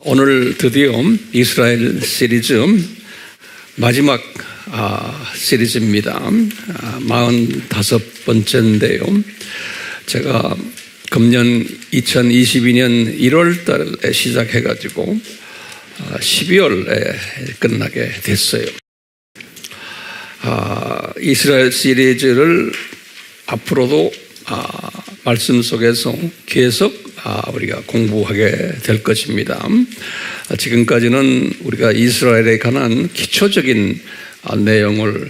오늘 드디어 이스라엘 시리즈 마지막 시리즈입니다. 45번째인데요. 제가 금년 2022년 1월 달에 시작해가지고 12월에 끝나게 됐어요. 이스라엘 시리즈를 앞으로도 말씀 속에서 계속 우리가 공부하게 될 것입니다. 지금까지는 우리가 이스라엘에 관한 기초적인 내용을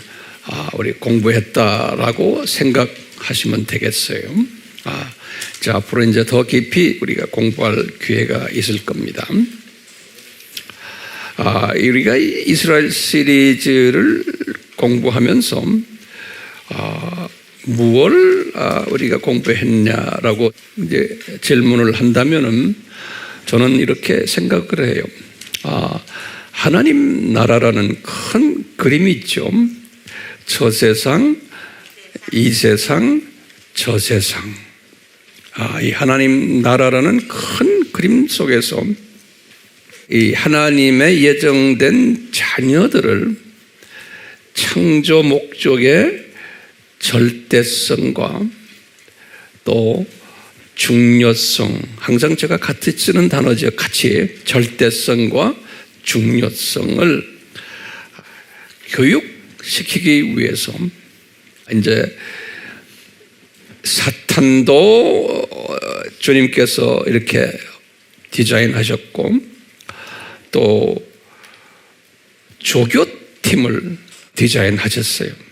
우리 공부했다라고 생각하시면 되겠어요. 자, 앞으로 이제 더 깊이 우리가 공부할 기회가 있을 겁니다. 우리가 이스라엘 시리즈를 공부하면서 무엇을 우리가 공부했냐라고 이제 질문을 한다면은 저는 이렇게 생각을 해요. 하나님 나라라는 큰 그림이 있죠. 저 세상, 이 세상, 저 세상. 이 하나님 나라라는 큰 그림 속에서 이 하나님의 예정된 자녀들을 창조 목적의 절대성과 또 중요성, 항상 제가 같이 쓰는 단어죠. 같이 절대성과 중요성을 교육시키기 위해서 이제 사탄도 주님께서 이렇게 디자인하셨고 또 조교팀을 디자인하셨어요.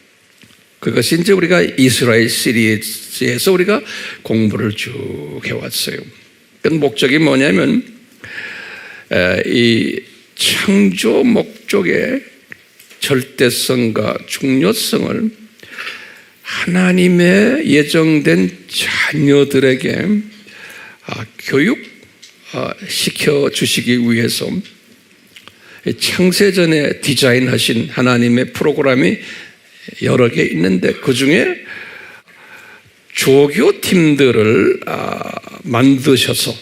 그것이 이제 우리가 이스라엘 시리즈에서 우리가 공부를 쭉 해왔어요. 그 목적이 뭐냐면 이 창조 목적의 절대성과 중요성을 하나님의 예정된 자녀들에게 교육시켜 주시기 위해서 창세전에 디자인하신 하나님의 프로그램이 여러 개 있는데 그 중에 조교팀들을 만드셔서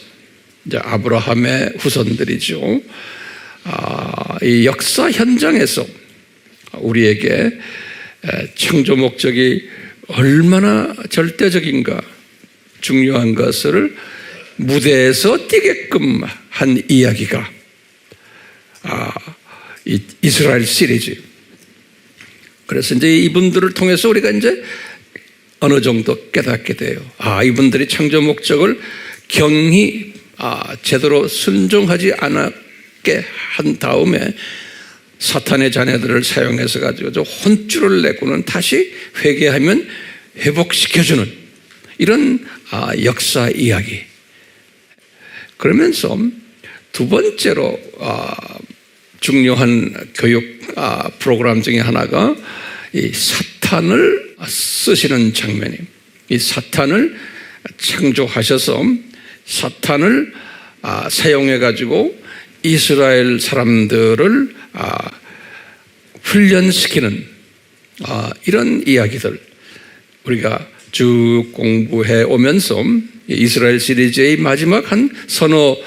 이제 아브라함의 후손들이죠. 이 역사 현장에서 우리에게 창조 목적이 얼마나 절대적인가 중요한 것을 무대에서 띄게끔 한 이야기가 이스라엘 시리즈. 그래서 이제 이분들을 통해서 우리가 이제 어느 정도 깨닫게 돼요. 이분들이 창조 목적을 경히 제대로 순종하지 않았게 한 다음에 사탄의 자녀들을 사용해서 가지고 혼쭐을 내고는 다시 회개하면 회복시켜주는 이런 역사 이야기. 그러면서 두 번째로 중요한 교육 프로그램 중에 하나가 이 사탄을 쓰시는 장면이, 이 사탄을 창조하셔서 사탄을 사용해 가지고 이스라엘 사람들을 훈련시키는 이런 이야기들 우리가 쭉 공부해 오면서 이스라엘 시리즈의 마지막 한 서너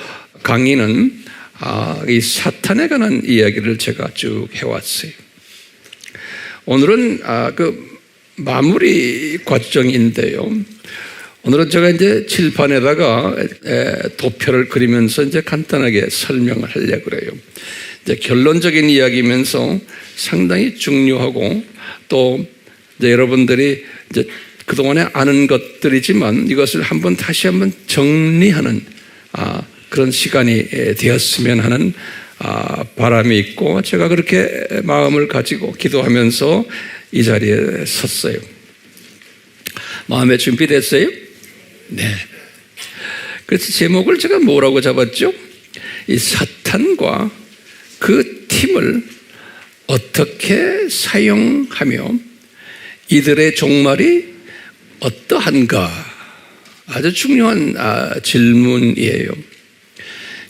강의는 이 사탄에 관한 이야기를 제가 쭉 해왔어요. 오늘은 그 마무리 과정인데요. 오늘은 제가 이제 칠판에다가 도표를 그리면서 이제 간단하게 설명을 하려고 그래요. 이제 결론적인 이야기면서 상당히 중요하고 또 이제 여러분들이 이제 그동안에 아는 것들이지만 이것을 다시 한번 정리하는 그런 시간이 되었으면 하는 바람이 있고 제가 그렇게 마음을 가지고 기도하면서 이 자리에 섰어요. 마음에 준비됐어요? 네. 그래서 제목을 제가 뭐라고 잡았죠? 이 사탄과 그 팀을 어떻게 사용하며 이들의 종말이 어떠한가? 아주 중요한 질문이에요.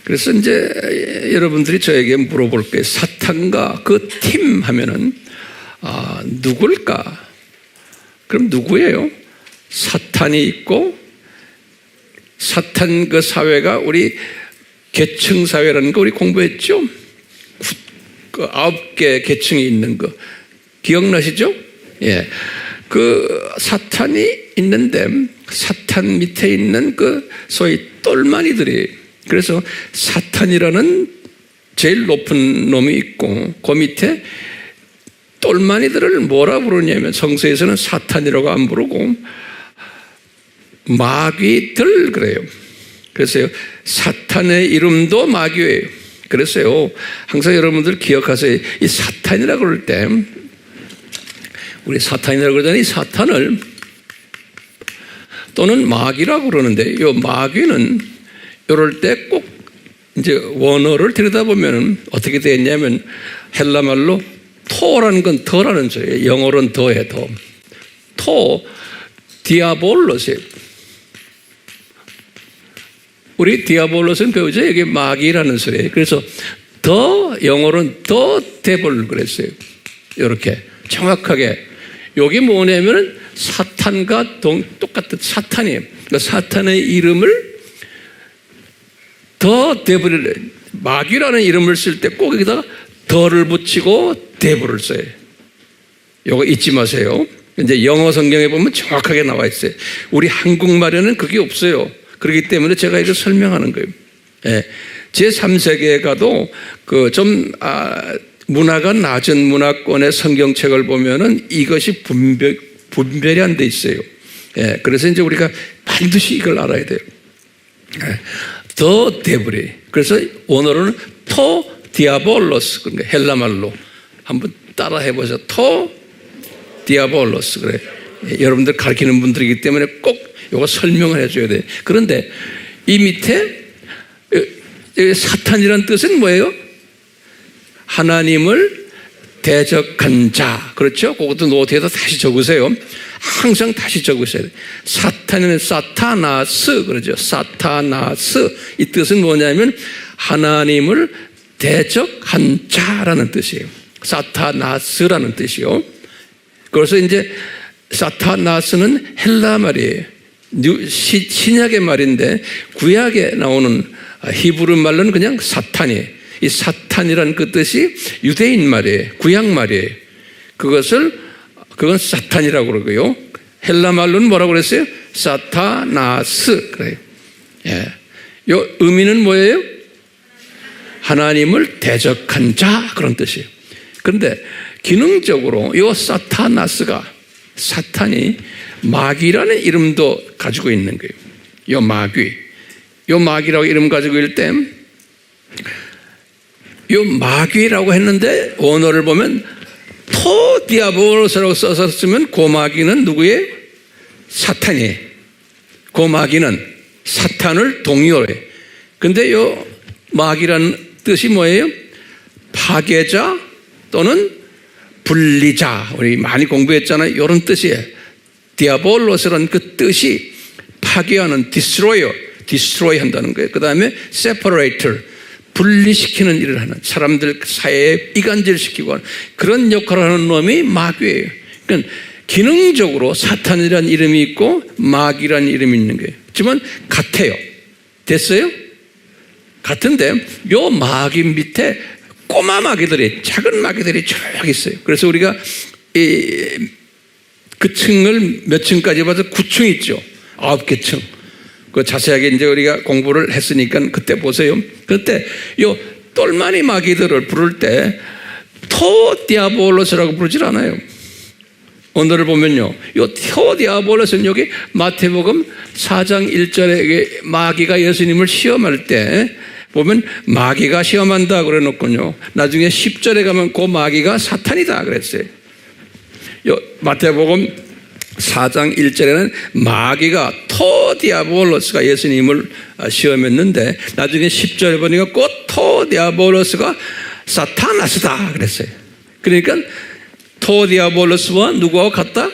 그래서 이제 여러분들이 저에게 물어볼 거예요. 사탄과 그 팀 하면은 누굴까? 그럼 누구예요? 사탄이 있고 사탄 그 사회가 우리 계층 사회라는 거 우리 공부했죠? 그 9개 계층이 있는 거 기억나시죠? 예. 그 사탄이 있는데 사탄 밑에 있는 그 소위 똘마니들이, 그래서 사탄이라는 제일 높은 놈이 있고 그 밑에 똘마니들을 뭐라 부르냐면 성서에서는 사탄이라고 안 부르고 마귀들 그래요. 그래서 사탄의 이름도 마귀예요. 그래서요 항상 여러분들 기억하세요. 이 사탄이라고 그럴 때 우리 사탄이라고 그러잖아요. 이 사탄을 또는 마귀라고 그러는데 이 마귀는 이럴 때 꼭 이제 원어를 들여다보면 어떻게 되었냐면 헬라말로 토라는 건 더라는 소리예요. 영어로는 더예요. 더. 토 디아볼로스예요. 우리 디아볼로스는 배우죠. 이게 마귀라는 소리예요. 그래서 더 영어로는 더 데블 그랬어요. 이렇게 정확하게. 여기 뭐냐면 사탄과 똑같은 사탄이에요. 그러니까 사탄의 이름을 더 데블, 마귀라는 이름을 쓸 때 꼭 여기다가 더를 붙이고 데블을 써요. 이거 잊지 마세요. 이제 영어 성경에 보면 정확하게 나와 있어요. 우리 한국말에는 그게 없어요. 그렇기 때문에 제가 이거 설명하는 거예요. 예. 제3세계에 가도 문화가 낮은 문화권의 성경책을 보면은 이것이 분별이 안 돼 있어요. 예. 그래서 이제 우리가 반드시 이걸 알아야 돼요. 예. 더 데브리. 그래서 원어로는 토 디아볼로스. 그러니까 헬라말로 한번 따라 해보세요. 토 디아볼로스. 그래. 예. 여러분들 가르치는 분들이기 때문에 꼭 이거 설명을 해줘야 돼. 그런데 이 밑에 사탄이라는 뜻은 뭐예요? 하나님을 대적한 자. 그렇죠? 그것도 노트에다 다시 적으세요. 항상 다시 적으셔야 돼요. 사탄은 사타나스 그러죠. 사타나스. 이 뜻은 뭐냐면 하나님을 대적한 자라는 뜻이에요. 사타나스라는 뜻이요. 그래서 이제 사타나스는 헬라 말이에요. 신약의 말인데 구약에 나오는 히브리 말로는 그냥 사탄이에요. 이 사탄이라는 그 뜻이 유대인 말이에요. 구약 말이에요. 그건 사탄이라고 그러고요. 헬라 말로는 뭐라고 그랬어요? 사타나스 그래요. 예. 요 의미는 뭐예요? 하나님을 대적한 자 그런 뜻이에요. 그런데 기능적으로 요 사타나스가 사탄이 마귀라는 이름도 가지고 있는 거예요. 요 마귀. 요 마귀라고 이름 가지고 있을 때 요 마귀라고 했는데 원어를 보면 토 디아볼로스라고 써서 쓰면 그 마귀는 누구예요? 사탄이에요. 그 마귀는 사탄을 동요해요. 근데 요 마귀라는 뜻이 뭐예요? 파괴자 또는 분리자. 우리 많이 공부했잖아요. 이런 뜻이에요. 디아볼로스라는 그 뜻이 파괴하는 디스트로이 한다는 거예요. 그 다음에 separator, 분리시키는 일을 하는, 사람들 사이에 이간질시키고 하는 그런 역할을 하는 놈이 마귀예요. 그러니까 기능적으로 사탄이라는 이름이 있고 마귀라는 이름이 있는 거예요. 하지만 같아요. 됐어요? 같은데 요 마귀 밑에 꼬마 마귀들이, 작은 마귀들이 쭉 있어요. 그래서 우리가 그 층을 몇 층까지 봐서 9층 있죠. 9개 층. 그 자세하게 이제 우리가 공부를 했으니까 그때 보세요. 그때 요 똘마니 마귀들을 부를 때 토 디아볼로스라고 부르질 않아요. 오늘을 보면요. 요 토 디아볼로스는 여기 마태복음 4장 1절에 마귀가 예수님을 시험할 때 보면 마귀가 시험한다 그래 놓군요. 나중에 10절에 가면 그 마귀가 사탄이다 그랬어요. 요 마태복음 4장 1절에는 마귀가 토 디아볼로스가 예수님을 시험했는데 나중에 10절에 보니까 꼭 토 디아볼로스가 사타나스다 그랬어요. 그러니까 토 디아볼로스와 누구와 같다?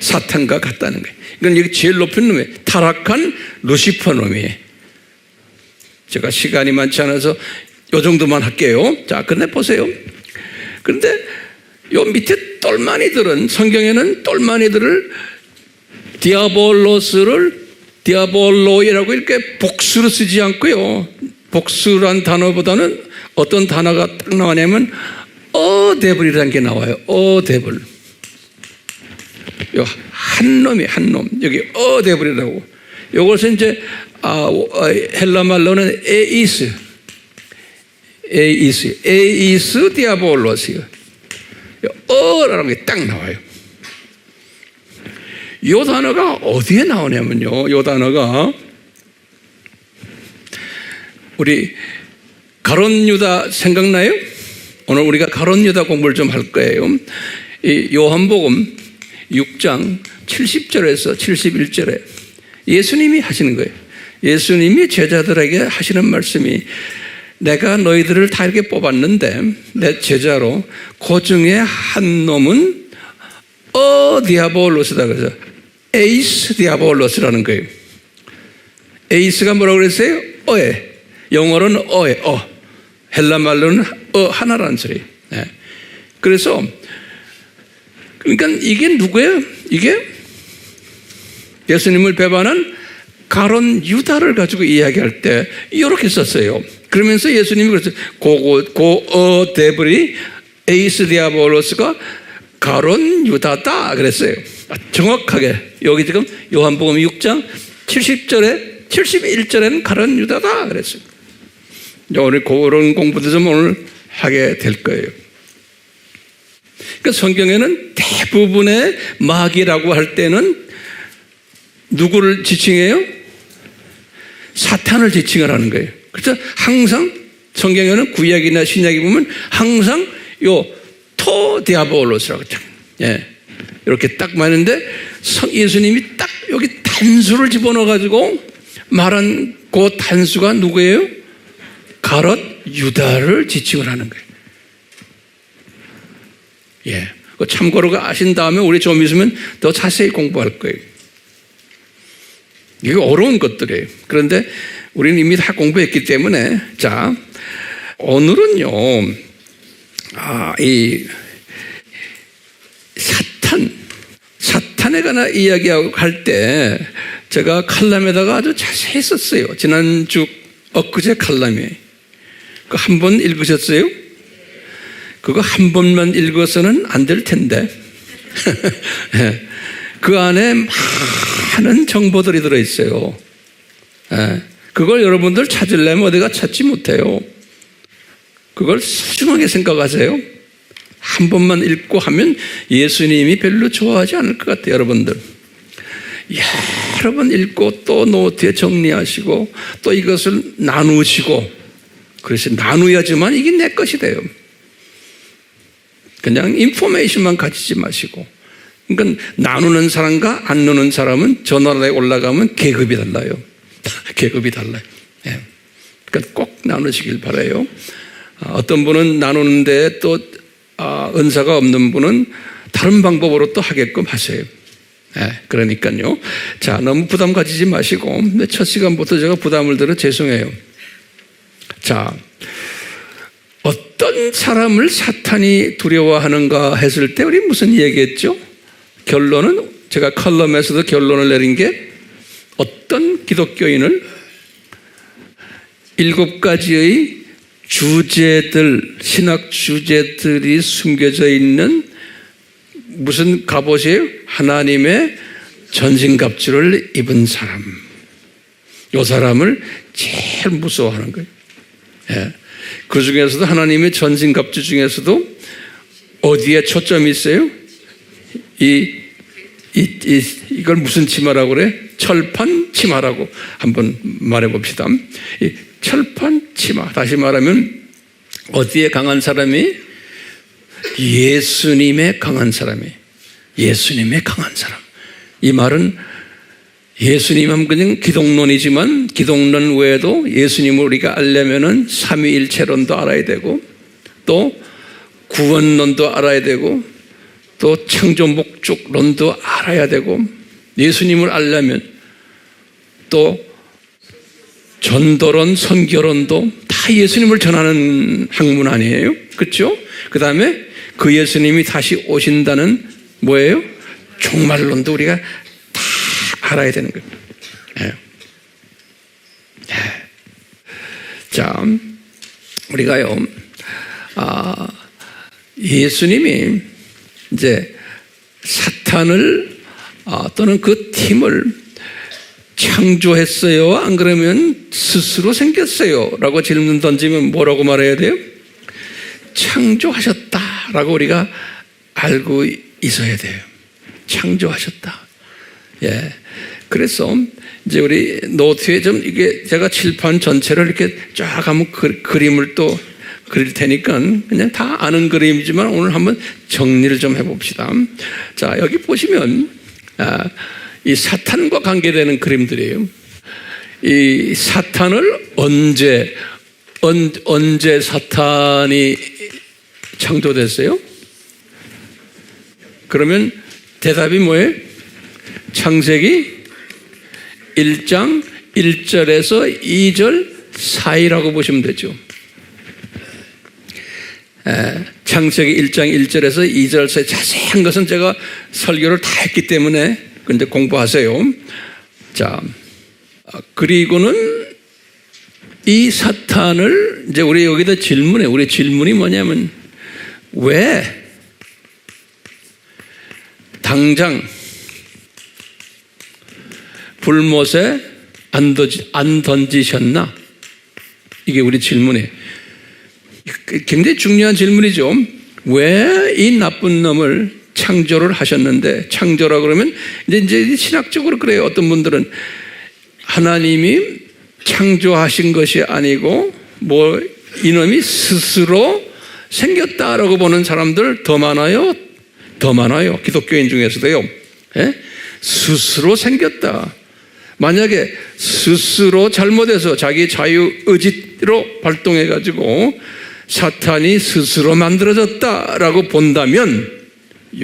사탄과 같다는 거예요. 이건 여기 제일 높은 놈이에요. 타락한 루시퍼 놈이에요. 제가 시간이 많지 않아서 요 정도만 할게요. 자, 근데 보세요. 그런데 요 밑에 똘마니들은, 성경에는 똘마니들을 디아볼로이라고 이렇게 복수로 쓰지 않고요. 복수란 단어보다는 어떤 단어가 딱 나오냐면 어데블이라는 게 나와요. 어데블. 한 놈이 한 놈. 여기 어데블이라고. 이것은 이제 헬라 말로는 에이스 디아볼로스요. 어라는 게 딱 나와요. 이 단어가 어디에 나오냐면요. 이 단어가 우리 가룟 유다 생각나요? 오늘 우리가 가룟 유다 공부를 좀 할 거예요. 이 요한복음 6장 70절에서 71절에 예수님이 하시는 거예요. 예수님이 제자들에게 하시는 말씀이 내가 너희들을 다 이렇게 뽑았는데 내 제자로 그 중에 한 놈은 디아볼로스다 그래서 에이스 디아볼로스라는 거예요. 에이스가 뭐라고 그랬어요? 어에. 영어로는 어에 헬라 말로는 하나라는 소리. 네. 그래서 그러니까 이게 누구예요? 이게 예수님을 배반한 가룟 유다를 가지고 이야기할 때 이렇게 썼어요. 그러면서 예수님이 그랬어요. 데브리 에이스 디아볼로스가 가룟 유다다 그랬어요. 정확하게 여기 지금 요한복음 6장 70절에 71절에는 가룟 유다다 그랬어요. 오늘 그런 공부도 좀 오늘 하게 될 거예요. 그러니까 성경에는 대부분의 마귀라고 할 때는 누구를 지칭해요? 사탄을 지칭을 하는 거예요. 그래서 항상 성경에는 구약이나 신약에 보면 항상 디아볼로스라고 이렇게 딱 말하는데 예수님이 딱 여기 단수를 집어넣어가지고 말한 그 단수가 누구예요? 가룟 유다를 지칭을 하는 거예요. 참고로 아신 다음에 우리 좀 있으면 더 자세히 공부할 거예요. 이게 어려운 것들이에요. 그런데 우리는 이미 다 공부했기 때문에 자 오늘은요 이 사탄에 관한 이야기할 때 제가 칼럼에다가 아주 자세히 썼어요. 지난주 엊그제 칼럼에 그 한 번 읽으셨어요? 그거 한 번만 읽어서는 안 될 텐데 그 안에 많은 정보들이 들어있어요. 그걸 여러분들 찾으려면 어디가 찾지 못해요. 그걸 소중하게 생각하세요. 한 번만 읽고 하면 예수님이 별로 좋아하지 않을 것 같아요. 여러분들 여러 번 읽고 또 노트에 정리하시고 또 이것을 나누시고 그래서 나누어야지만 이게 내 것이 돼요. 그냥 인포메이션만 가지지 마시고 그러니까 나누는 사람과 안 나누는 사람은 저 나라에 올라가면 계급이 달라요. 계급이 달라요. 그러니까 꼭 나누시길 바라요. 어떤 분은 나누는데 또 은사가 없는 분은 다른 방법으로 또 하게끔 하세요. 그러니까요. 자, 너무 부담 가지지 마시고 첫 시간부터 제가 부담을 들어 죄송해요. 자, 어떤 사람을 사탄이 두려워하는가 했을 때 우리 무슨 얘기했죠? 결론은 제가 칼럼에서도 결론을 내린 게 어떤 기독교인을 7가지의 주제들, 신학 주제들이 숨겨져 있는 무슨 갑옷이에요? 하나님의 전신갑주를 입은 사람. 이 사람을 제일 무서워하는 거예요. 그 중에서도 하나님의 전신갑주 중에서도 어디에 초점이 있어요? 이걸 무슨 치마라고 그래? 철판 치마라고 한번 말해 봅시다. 이 철판 치마. 다시 말하면 어디에 강한 사람이? 예수님의 강한 사람이. 예수님의 강한 사람. 이 말은 예수님 하면 그냥 기독론이지만 기독론 외에도 예수님을 우리가 알려면은 삼위일체론도 알아야 되고 또 구원론도 알아야 되고 또 창조 목적론도 알아야 되고 예수님을 알려면 또 전도론, 선교론도 다 예수님을 전하는 학문 아니에요? 그렇죠? 그 다음에 그 예수님이 다시 오신다는 뭐예요? 종말론도 우리가 다 알아야 되는 거예요. 자, 우리가요, 예수님이 이제 사탄을 또는 그 팀을 창조했어요? 안 그러면 스스로 생겼어요? 라고 질문 던지면 뭐라고 말해야 돼요? 창조하셨다라고 우리가 알고 있어야 돼요. 창조하셨다. 예. 그래서 이제 우리 노트에 좀 이게 제가 칠판 전체를 이렇게 쫙 한번 그림을 또 그릴 테니까 그냥 다 아는 그림이지만 오늘 한번 정리를 좀 해봅시다. 자, 여기 보시면 이 사탄과 관계되는 그림들이에요. 이 사탄을 언제 사탄이 창조됐어요? 그러면 대답이 뭐예요? 창세기 1장 1절에서 2절 사이라고 보시면 되죠. 창세기 1장 1절에서 2절 사이 자세한 것은 제가 설교를 다 했기 때문에 근데 공부하세요. 자, 그리고는 이 사탄을 이제 우리 여기다 질문해. 우리 질문이 뭐냐면 왜 당장 불못에 안 던지셨나? 이게 우리 질문이에요. 굉장히 중요한 질문이죠. 왜 이 나쁜 놈을 창조를 하셨는데, 창조라 그러면 이제 신학적으로 그래요. 어떤 분들은 하나님이 창조하신 것이 아니고 뭐 이놈이 스스로 생겼다라고 보는 사람들 더 많아요. 더 많아요. 기독교인 중에서도요. 예? 스스로 생겼다. 만약에 스스로 잘못해서 자기 자유의지로 발동해가지고 사탄이 스스로 만들어졌다라고 본다면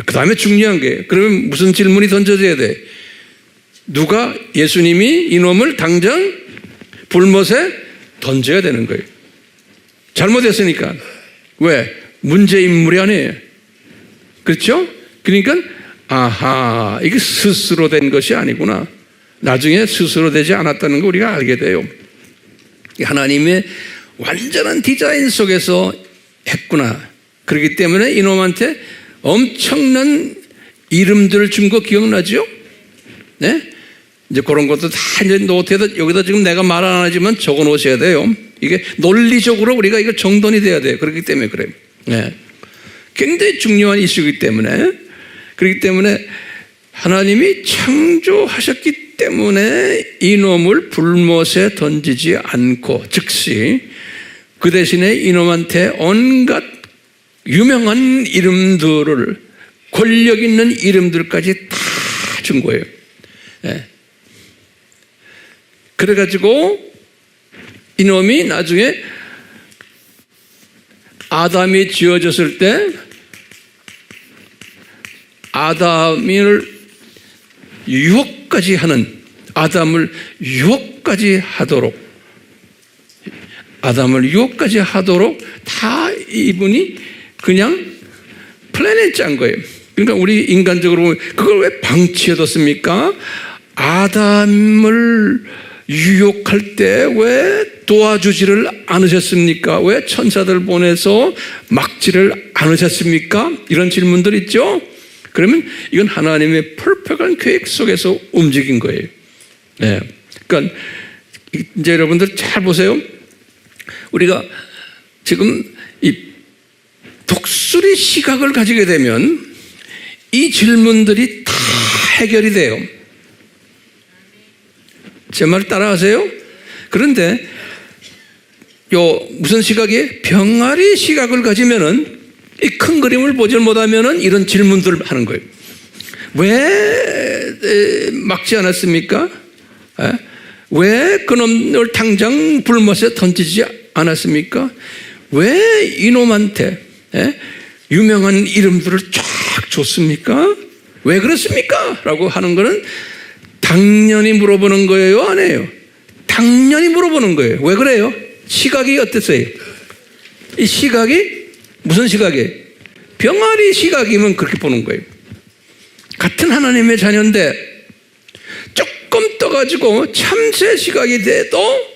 그 다음에 중요한 게 그러면 무슨 질문이 던져져야 돼? 누가 예수님이 이놈을 당장 불못에 던져야 되는 거예요. 잘못했으니까. 왜? 문제인물이 아니에요. 그렇죠? 그러니까 아하, 이게 스스로 된 것이 아니구나. 나중에 스스로 되지 않았다는 거 우리가 알게 돼요. 하나님의 완전한 디자인 속에서 했구나. 그렇기 때문에 이놈한테 엄청난 이름들을 준 거 기억나죠? 네? 이제 그런 것도 다 이제 노트에다 여기다 지금 내가 말 안 하지만 적어 놓으셔야 돼요. 이게 논리적으로 우리가 이거 정돈이 돼야 돼요. 그렇기 때문에 그래요. 네. 굉장히 중요한 이슈이기 때문에 그렇기 때문에 하나님이 창조하셨기 때문에 이놈을 불못에 던지지 않고 즉시 그 대신에 이놈한테 온갖 유명한 이름들을 권력 있는 이름들까지 다 준 거예요. 네. 그래가지고 이놈이 나중에 아담이 지어졌을 때 아담을 유혹까지 하는 아담을 유혹까지 하도록 다 이분이 그냥 플랜을 짠 거예요. 그러니까 우리 인간적으로 보면 그걸 왜 방치해뒀습니까? 아담을 유혹할 때 왜 도와주지를 않으셨습니까? 왜 천사들 보내서 막지를 않으셨습니까? 이런 질문들 있죠? 그러면 이건 하나님의 퍼펙트한 계획 속에서 움직인 거예요. 네. 그러니까 이제 여러분들 잘 보세요. 우리가 지금 이 독수리 시각을 가지게 되면 이 질문들이 다 해결이 돼요. 제 말 따라하세요? 그런데 무슨 시각이에요? 병아리 시각을 가지면은 이 큰 그림을 보질 못하면은 이런 질문들을 하는 거예요. 왜 막지 않았습니까? 왜 그놈을 당장 불못에 던지지 않았습니까? 왜 이놈한테 유명한 이름들을 쫙 줬습니까? 왜 그렇습니까? 라고 하는 거는 당연히 물어보는 거예요? 아니에요? 당연히 물어보는 거예요. 왜 그래요? 시각이 어땠어요? 이 시각이 무슨 시각이에요? 병아리 시각이면 그렇게 보는 거예요. 같은 하나님의 자녀인데 조금 떠가지고 참새 시각이 돼도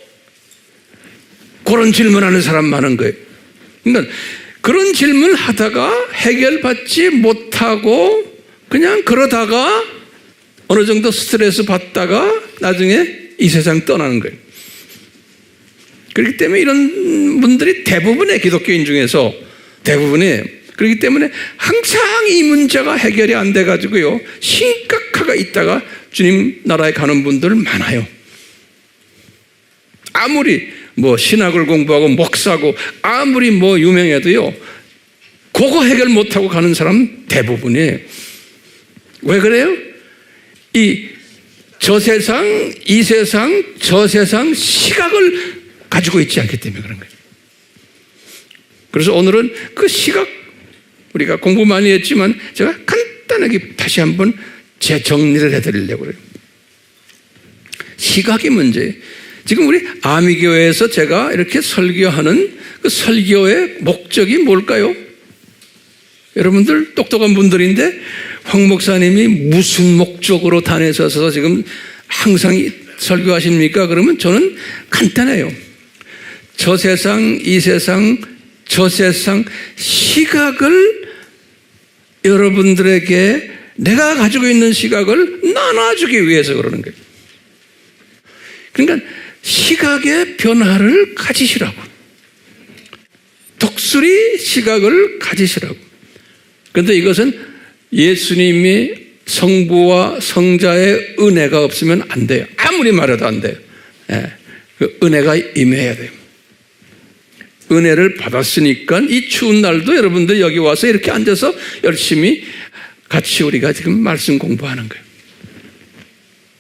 그런 질문하는 사람 많은 거예요. 그러니까 그런 질문을 하다가 해결받지 못하고 그냥 그러다가 어느 정도 스트레스 받다가 나중에 이 세상 떠나는 거예요. 그렇기 때문에 이런 분들이 대부분의 기독교인 중에서 그렇기 때문에 항상 이 문제가 해결이 안 돼가지고요, 심각하가 있다가 주님 나라에 가는 분들 많아요. 아무리 신학을 공부하고 목사고 아무리 유명해도요, 그거 해결 못하고 가는 사람 대부분이에요. 왜 그래요? 저 세상, 이 세상, 저 세상 시각을 가지고 있지 않기 때문에 그런 거예요. 그래서 오늘은 그 시각, 우리가 공부 많이 했지만 제가 간단하게 다시 한번 재정리를 해드리려고 그래요. 시각이 문제예요. 지금 우리 아미교회에서 제가 이렇게 설교하는 그 설교의 목적이 뭘까요? 여러분들 똑똑한 분들인데 황 목사님이 무슨 목적으로 다니셔서 지금 항상 설교하십니까? 그러면 저는 간단해요. 저 세상, 이 세상, 저 세상 시각을 여러분들에게 내가 가지고 있는 시각을 나눠주기 위해서 그러는 거예요. 그러니까 시각의 변화를 가지시라고. 독수리 시각을 가지시라고. 그런데 이것은 예수님이 성부와 성자의 은혜가 없으면 안 돼요. 아무리 말해도 안 돼요. 그 은혜가 임해야 돼요. 은혜를 받았으니까 이 추운 날도 여러분들 여기 와서 이렇게 앉아서 열심히 같이 우리가 지금 말씀 공부하는 거예요.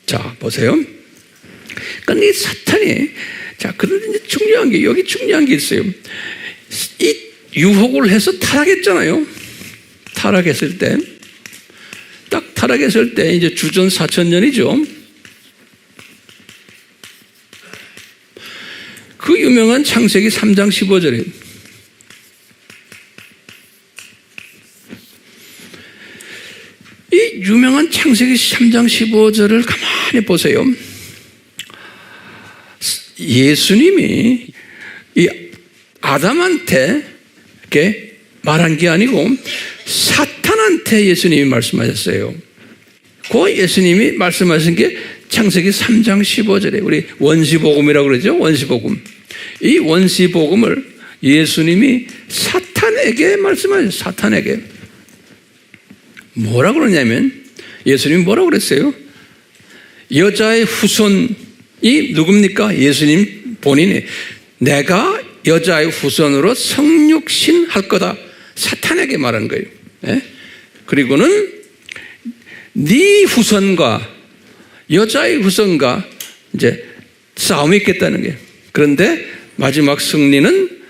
자, 보세요. 그러니까 이 사탄이, 그런데 이제 여기 중요한 게 있어요. 이 유혹을 해서 타락했잖아요. 타락했을 때, 딱 타락했을 때 이제 주전 4,000년이죠. 그 유명한 창세기 3장 15절에 이 유명한 창세기 3장 15절을 가만히 보세요. 예수님이 이 아담한테 이렇게 말한 게 아니고 사탄한테 예수님이 말씀하셨어요. 그 예수님이 말씀하신 게 창세기 3장 15절에 우리 원시복음이라고 그러죠. 원시복음. 이 원시복음을 예수님이 사탄에게 말씀하셨어요. 사탄에게. 뭐라고 그러냐면 예수님이 뭐라고 그랬어요? 여자의 후손이 누굽니까? 예수님 본인이 내가 여자의 후손으로 성육신할 거다. 사탄에게 말한 거예요. 그리고는 네 후손과 여자의 후손과 이제 싸움이 있겠다는 거예요. 그런데 마지막 승리는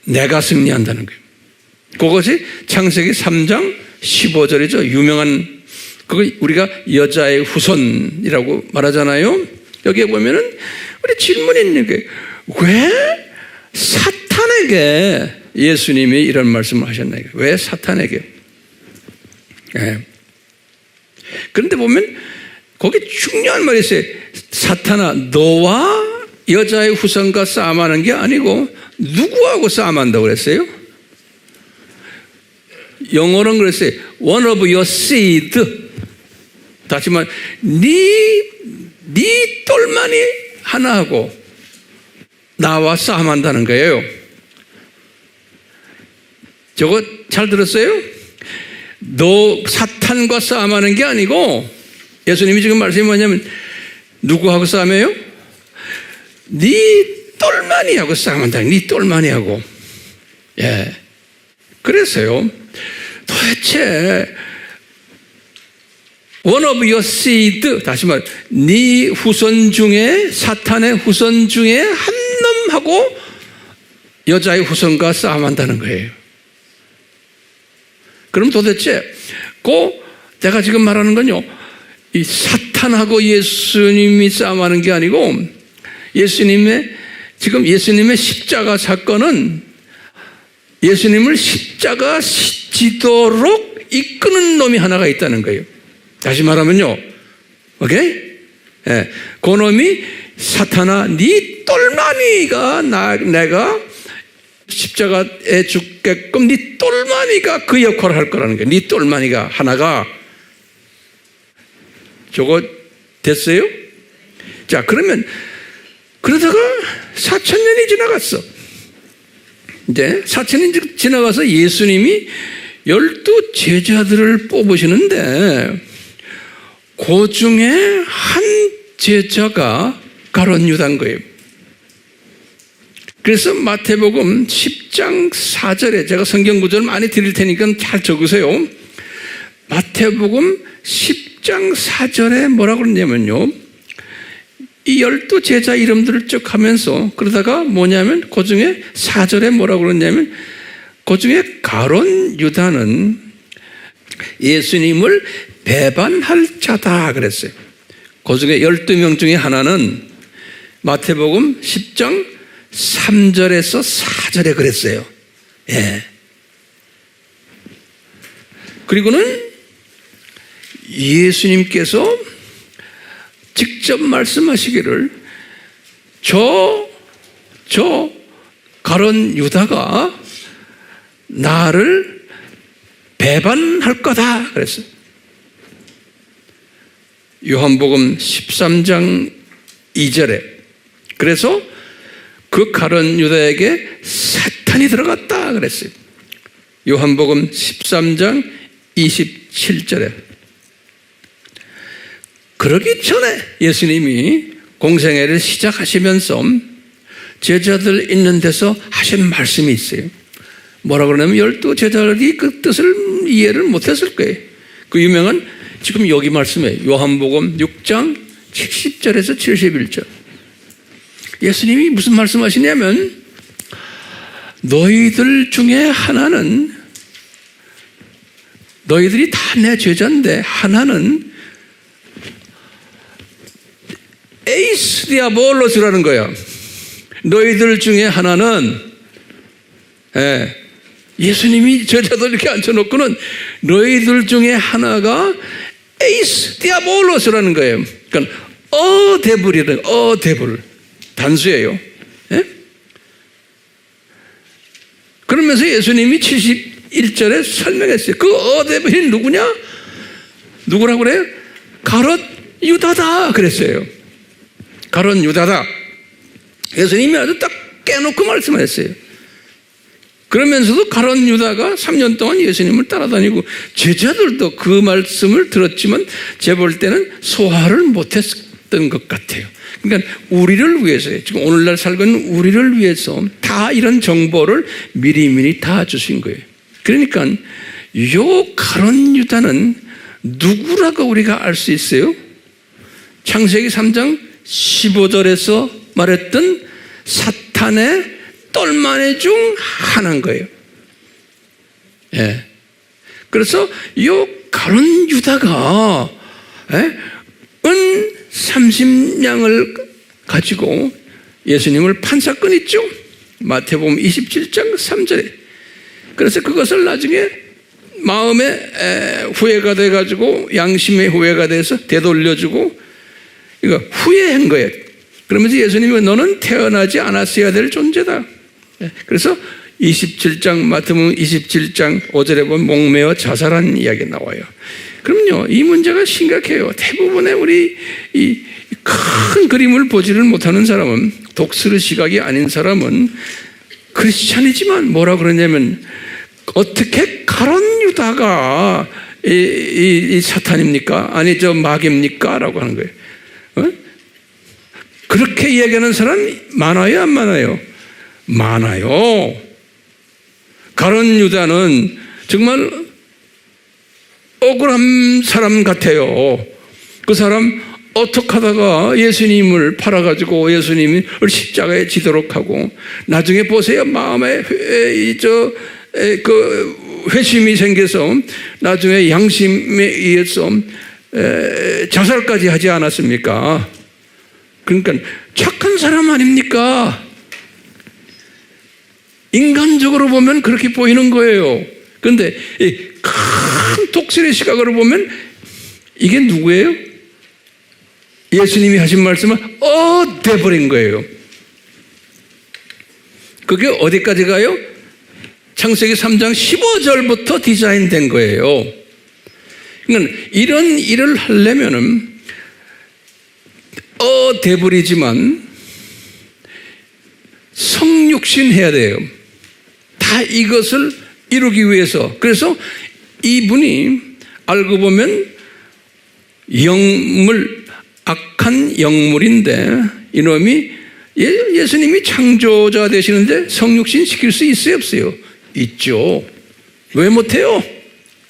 내가 승리한다는 거예요. 그것이 창세기 3장 15절이죠. 유명한, 그거 우리가 여자의 후손이라고 말하잖아요. 여기에 보면은 우리 질문이 있는 게 왜 사탄에게 예수님이 이런 말씀을 하셨나? 왜 사탄에게? 그런데 보면 거기 중요한 말이 있어요. 사탄아, 너와 여자의 후손과 싸움하는 게 아니고 누구하고 싸움한다고 그랬어요? 영어로는 그랬어요. One of your seed. 다시 말해, 네 똘마니 하나하고 나와 싸움한다는 거예요. 저거 잘 들었어요? 너 사탄과 싸움하는 게 아니고 예수님이 지금 말씀이 뭐냐면 누구하고 싸움해요? 네 똘마니하고 싸움한다. 네 똘마니하고. 그래서요. 도대체 one of your seed, 다시 말해 네 후손 중에, 사탄의 후손 중에 한 놈하고 여자의 후손과 싸움한다는 거예요. 그럼 도대체 제가 지금 말하는 건요, 이 사탄하고 예수님이 싸움하는 게 아니고 지금 예수님의 십자가 사건은 예수님을 십자가 지도록 이끄는 놈이 하나가 있다는 거예요. 다시 말하면요, 오케이? 그놈이 사탄아, 네 똘마니가 내가 십자가에 죽게끔 네 똘마니가 그 역할을 할 거라는 거예요. 네 똘마니가 하나가. 저거 됐어요? 자, 그러면 그러다가 4,000년이 지나갔어. 이제 4,000년이 지나가서 예수님이 12 제자들을 뽑으시는데 그 중에 한 제자가 가룟 유다인 거예요. 그래서 마태복음 10장 4절에 제가 성경 구절을 많이 드릴 테니까 잘 적으세요. 마태복음 10장 4절에 뭐라고 그러냐면요, 이 12 제자 이름들을 쭉 하면서 그러다가 뭐냐면 그 중에 4절에 뭐라고 그러냐면 그 중에 가룟 유다는 예수님을 배반할 자다 그랬어요. 그 중에 12명 중에 하나는 마태복음 10장 3절에서 4절에 그랬어요. 예. 그리고는 예수님께서 직접 말씀하시기를 저 가룟 유다가 나를 배반할 거다 그랬어요. 요한복음 13장 2절에 그래서 그 가룟 유다에게 사탄이 들어갔다 그랬어요. 요한복음 13장 27절에 그러기 전에 예수님이 공생애를 시작하시면서 제자들 있는 데서 하신 말씀이 있어요. 뭐라고 그러냐면 12 제자들이 그 뜻을 이해를 못했을 거예요. 그 유명한 지금 여기 말씀이에요. 요한복음 6장 70절에서 71절. 예수님이 무슨 말씀하시냐면 너희들 중에 하나는 너희들이 다 내 제자인데 하나는 에이스 디아볼로스라는 거야. 너희들 중에 하나는 예수님이 제자들 이렇게 앉혀놓고는 너희들 중에 하나가 에이스 디아볼로스라는 거예요. 그러니까 데블이라는 데블 단수예요. 예? 그러면서 예수님이 71절에 설명했어요. 그 데블이 누구냐? 누구라고 그래요? 가룟 유다다 그랬어요. 가룟 유다다. 예수님이 아주 딱 깨놓고 말씀하셨어요. 그러면서도 가룟 유다가 3년 동안 예수님을 따라다니고 제자들도 그 말씀을 들었지만 제가 볼 때는 소화를 못했던 것 같아요. 그러니까 우리를 위해서요. 지금 오늘날 살고 있는 우리를 위해서 다 이런 정보를 미리미리 다 주신 거예요. 그러니까 요 가룟 유다는 누구라고 우리가 알 수 있어요? 창세기 3장 15절에서 말했던 사탄의 똘마니 중 하나인 거예요. 예. 그래서 이 가룟 유다가 은 30냥을 가지고 예수님을 판사건 있죠. 마태복음 27장 3절에. 그래서 그것을 나중에 마음에 후회가 돼가지고 양심의 후회가 돼서 되돌려주고 이거 후회한 거예요. 그러면서 예수님이 너는 태어나지 않았어야 될 존재다. 그래서 27장 마태복음 27장 5절에 보면 목매어 자살한 이야기 나와요. 그럼요, 이 문제가 심각해요. 대부분의 우리 이 큰 그림을 보지를 못하는 사람은, 독수리 시각이 아닌 사람은 크리스찬이지만 뭐라 그러냐면 어떻게 가룟 유다가 이 사탄입니까? 아니 저 마귀입니까? 라고 하는 거예요. 그렇게 이야기하는 사람이 많아요, 안 많아요? 많아요. 가룟 유다는 정말 억울한 사람 같아요. 그 사람 어떻게 하다가 예수님을 팔아가지고 예수님을 십자가에 지도록 하고 나중에 보세요. 마음에 회심이 생겨서 나중에 양심에 의해서 자살까지 하지 않았습니까? 그러니까 착한 사람 아닙니까? 인간적으로 보면 그렇게 보이는 거예요. 그런데 큰 독수리 시각으로 보면 이게 누구예요? 예수님이 하신 말씀은 돼버린 거예요. 그게 어디까지 가요? 창세기 3장 15절부터 디자인된 거예요. 그러니까 이런 일을 하려면은 돼버리지만 성육신 해야 돼요. 다 이것을 이루기 위해서. 그래서 이분이 알고 보면 악한 영물인데 이놈이 예수님이 창조자 되시는데 성육신 시킬 수 있어요, 없어요? 있죠. 왜 못해요?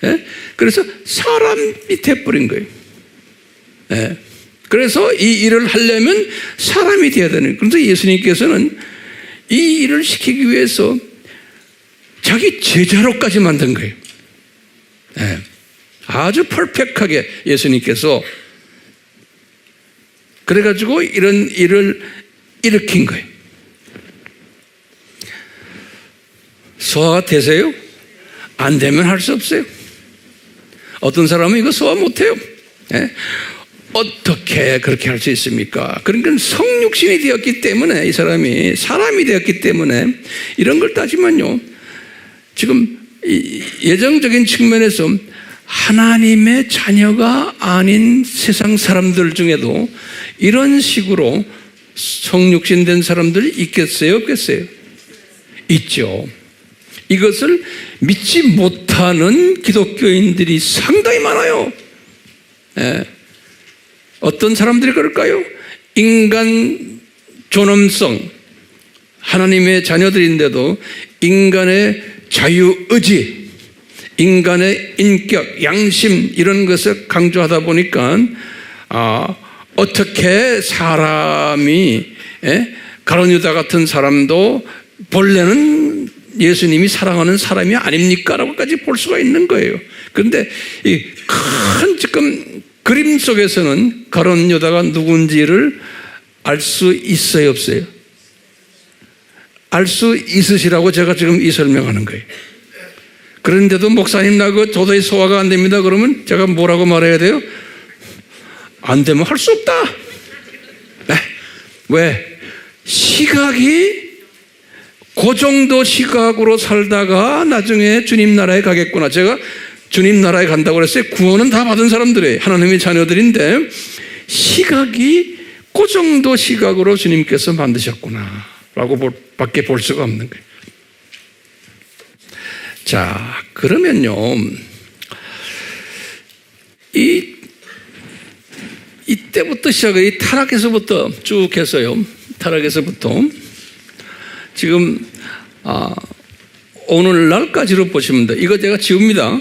예? 그래서 사람이 돼버린 거예요. 예. 그래서 이 일을 하려면 사람이 돼야 되는 거예요. 그래서 예수님께서는 이 일을 시키기 위해서 자기 제자로까지 만든 거예요. 예. 아주 퍼펙트하게 예수님께서 그래가지고 이런 일을 일으킨 거예요. 소화가 되세요? 안 되면 할 수 없어요. 어떤 사람은 이거 소화 못해요. 예? 어떻게 그렇게 할 수 있습니까? 그러니까 성육신이 되었기 때문에 이 사람이 사람이 되었기 때문에 이런 걸 따지면요, 지금 예정적인 측면에서 하나님의 자녀가 아닌 세상 사람들 중에도 이런 식으로 성육신된 사람들이 있겠어요, 없겠어요? 있죠. 이것을 믿지 못하는 기독교인들이 상당히 많아요. 예. 어떤 사람들이 그럴까요? 인간 존엄성, 하나님의 자녀들인데도 인간의 자유의지, 인간의 인격, 양심 이런 것을 강조하다 보니까 어떻게 사람이 가룟 유다 같은 사람도 본래는 예수님이 사랑하는 사람이 아닙니까? 라고까지 볼 수가 있는 거예요. 그런데 이 큰 지금 그림 속에서는 가룟 유다가 누군지를 알 수 있어요, 없어요? 알 수 있으시라고 제가 지금 이 설명하는 거예요. 그런데도 목사님 나 그 도저히 소화가 안 됩니다. 그러면 제가 뭐라고 말해야 돼요? 안 되면 할 수 없다. 네. 왜? 시각이 그 정도 시각으로 살다가 나중에 주님 나라에 가겠구나. 제가 주님 나라에 간다고 그랬어요. 구원은 다 받은 사람들이에요. 하나님의 자녀들인데 시각이 그 정도 시각으로 주님께서 만드셨구나 라고 밖에 볼 수가 없는 거예요. 자, 그러면요, 이때부터 시작해, 이 타락에서부터 쭉 해서요, 타락에서부터 지금 오늘날까지로 보시면 돼요. 이거 제가 지웁니다.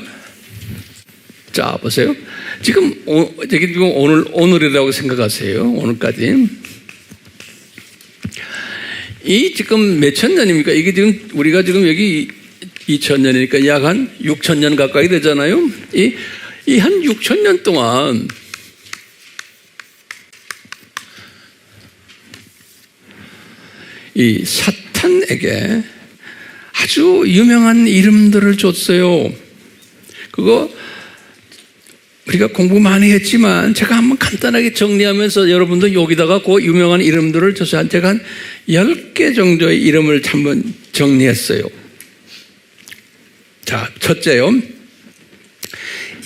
자, 보세요. 지금 오늘이라고 생각하세요. 오늘까지. 이 지금 몇천 년입니까? 이게 지금 우리가 지금 여기 2000년이니까 약 한 6000년 가까이 되잖아요. 이 한 6000년 동안 이 사탄에게 아주 유명한 이름들을 줬어요. 그거 우리가 공부 많이 했지만 제가 한번 간단하게 정리하면서 여러분도 여기다가 그 유명한 이름들을 줘서 제가 한 10개 정도의 이름을 한번 정리했어요. 자, 첫째요,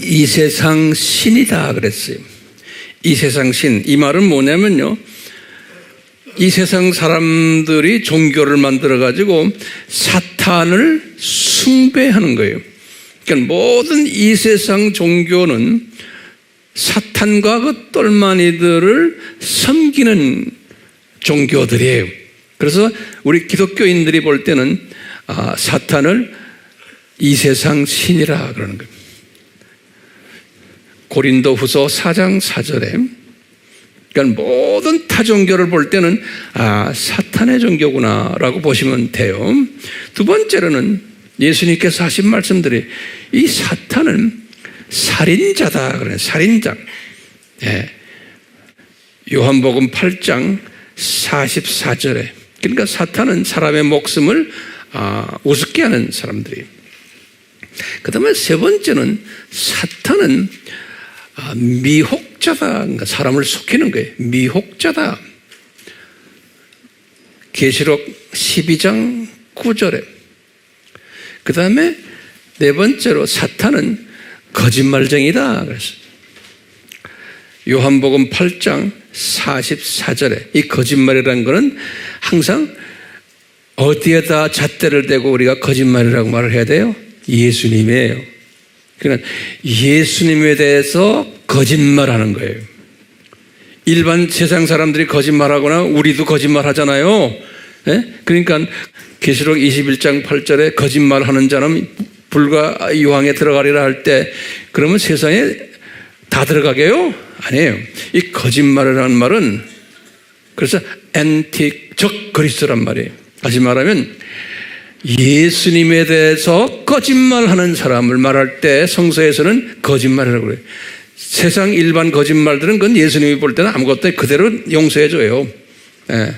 이 세상 신이다 그랬어요. 이 세상 신. 이 말은 뭐냐면요, 이 세상 사람들이 종교를 만들어가지고 사탄을 숭배하는 거예요. 그러니까 모든 이 세상 종교는 사탄과 그 똘마니들을 섬기는 종교들이에요. 그래서 우리 기독교인들이 볼 때는 사탄을 이 세상 신이라 그러는 거예요. 고린도후서 4장 4절에 그러니까 모든 타 종교를 볼 때는 사탄의 종교구나 라고 보시면 돼요. 두 번째로는 예수님께서 하신 말씀들이 이 사탄은 살인자다 그래요. 살인자. 예. 요한복음 8장 44절에 그러니까 사탄은 사람의 목숨을 우습게 하는 사람들이에요. 그 다음에 세 번째는 사탄은 미혹자 미혹자다. 그러니까 사람을 속이는 거예요. 미혹자다. 계시록 12장 9절에. 그 다음에 네 번째로 사탄은 거짓말쟁이다. 그랬어요. 요한복음 8장 44절에 이 거짓말이라는 것은 항상 어디에다 잣대를 대고 우리가 거짓말이라고 말을 해야 돼요? 예수님이에요. 그러니까 예수님에 대해서 거짓말하는 거예요. 일반 세상 사람들이 거짓말하거나 우리도 거짓말하잖아요. 네? 그러니까 계시록 21장 8절에 거짓말하는 자는 불과 유황에 들어가리라 할 때 그러면 세상에 다 들어가게요? 아니에요. 이 거짓말이라는 말은 그래서 적 그리스도란 말이에요. 다시 말하면 예수님에 대해서 거짓말하는 사람을 말할 때 성서에서는 거짓말이라고 그래요. 세상 일반 거짓말들은 그건 예수님이 볼 때는 아무것도 그대로 용서해줘요. 예.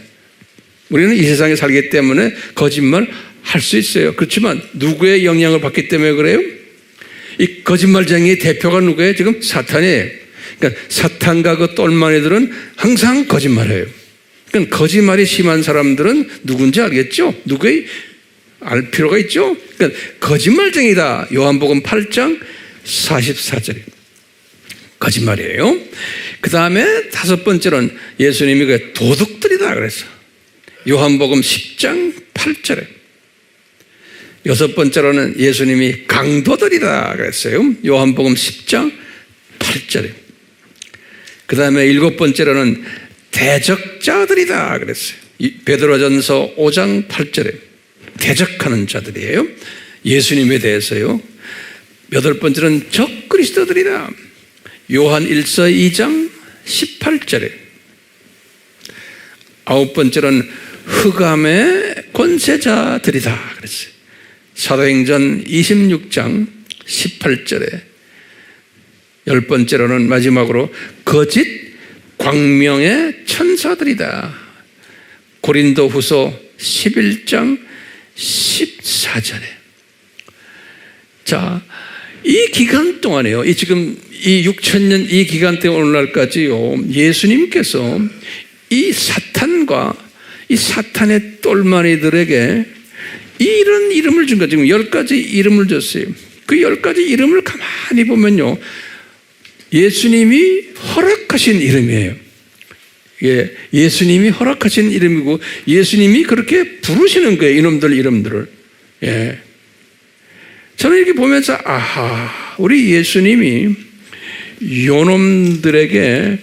우리는 이 세상에 살기 때문에 거짓말 할 수 있어요. 그렇지만 누구의 영향을 받기 때문에 그래요? 이 거짓말쟁이의 대표가 누구예요? 지금 사탄이에요. 그러니까 사탄과 그 똘마니들은 항상 거짓말해요. 그러니까 거짓말이 심한 사람들은 누군지 알겠죠? 누구의 알 필요가 있죠? 그러니까 거짓말쟁이다. 요한복음 8장 44절이에요. 거짓말이에요. 그 다음에 다섯 번째는 예수님이 그 도둑들이다 그랬어. 요한복음 10장 8절에. 여섯 번째로는 예수님이 강도들이다 그랬어요. 요한복음 10장 8절에. 그 다음에 일곱 번째로는 대적자들이다 그랬어요. 베드로전서 5장 8절에. 대적하는 자들이에요. 예수님에 대해서요. 여덟 번째는 적그리스도들이다. 요한 1서 2장 18절에. 아홉 번째는 흑암의 권세자들이다 그랬어요. 사도행전 26장 18절에. 열 번째로는 마지막으로 거짓 광명의 천사들이다. 고린도후서 11장 14절에. 자, 이 기간 동안에요. 지금 이 6,000년 이 기간 때문에 오늘날까지요. 예수님께서 이 사탄과 이 사탄의 똘마니들에게 이런 이름을 준 거, 지금 10가지 이름을 줬어요. 그 10가지 이름을 가만히 보면요. 예수님이 허락하신 이름이에요. 예, 예수님이 허락하신 이름이고 예수님이 그렇게 부르시는 거예요. 이놈들 이름들을. 예. 저는 이렇게 보면서 아하, 우리 예수님이 요놈들에게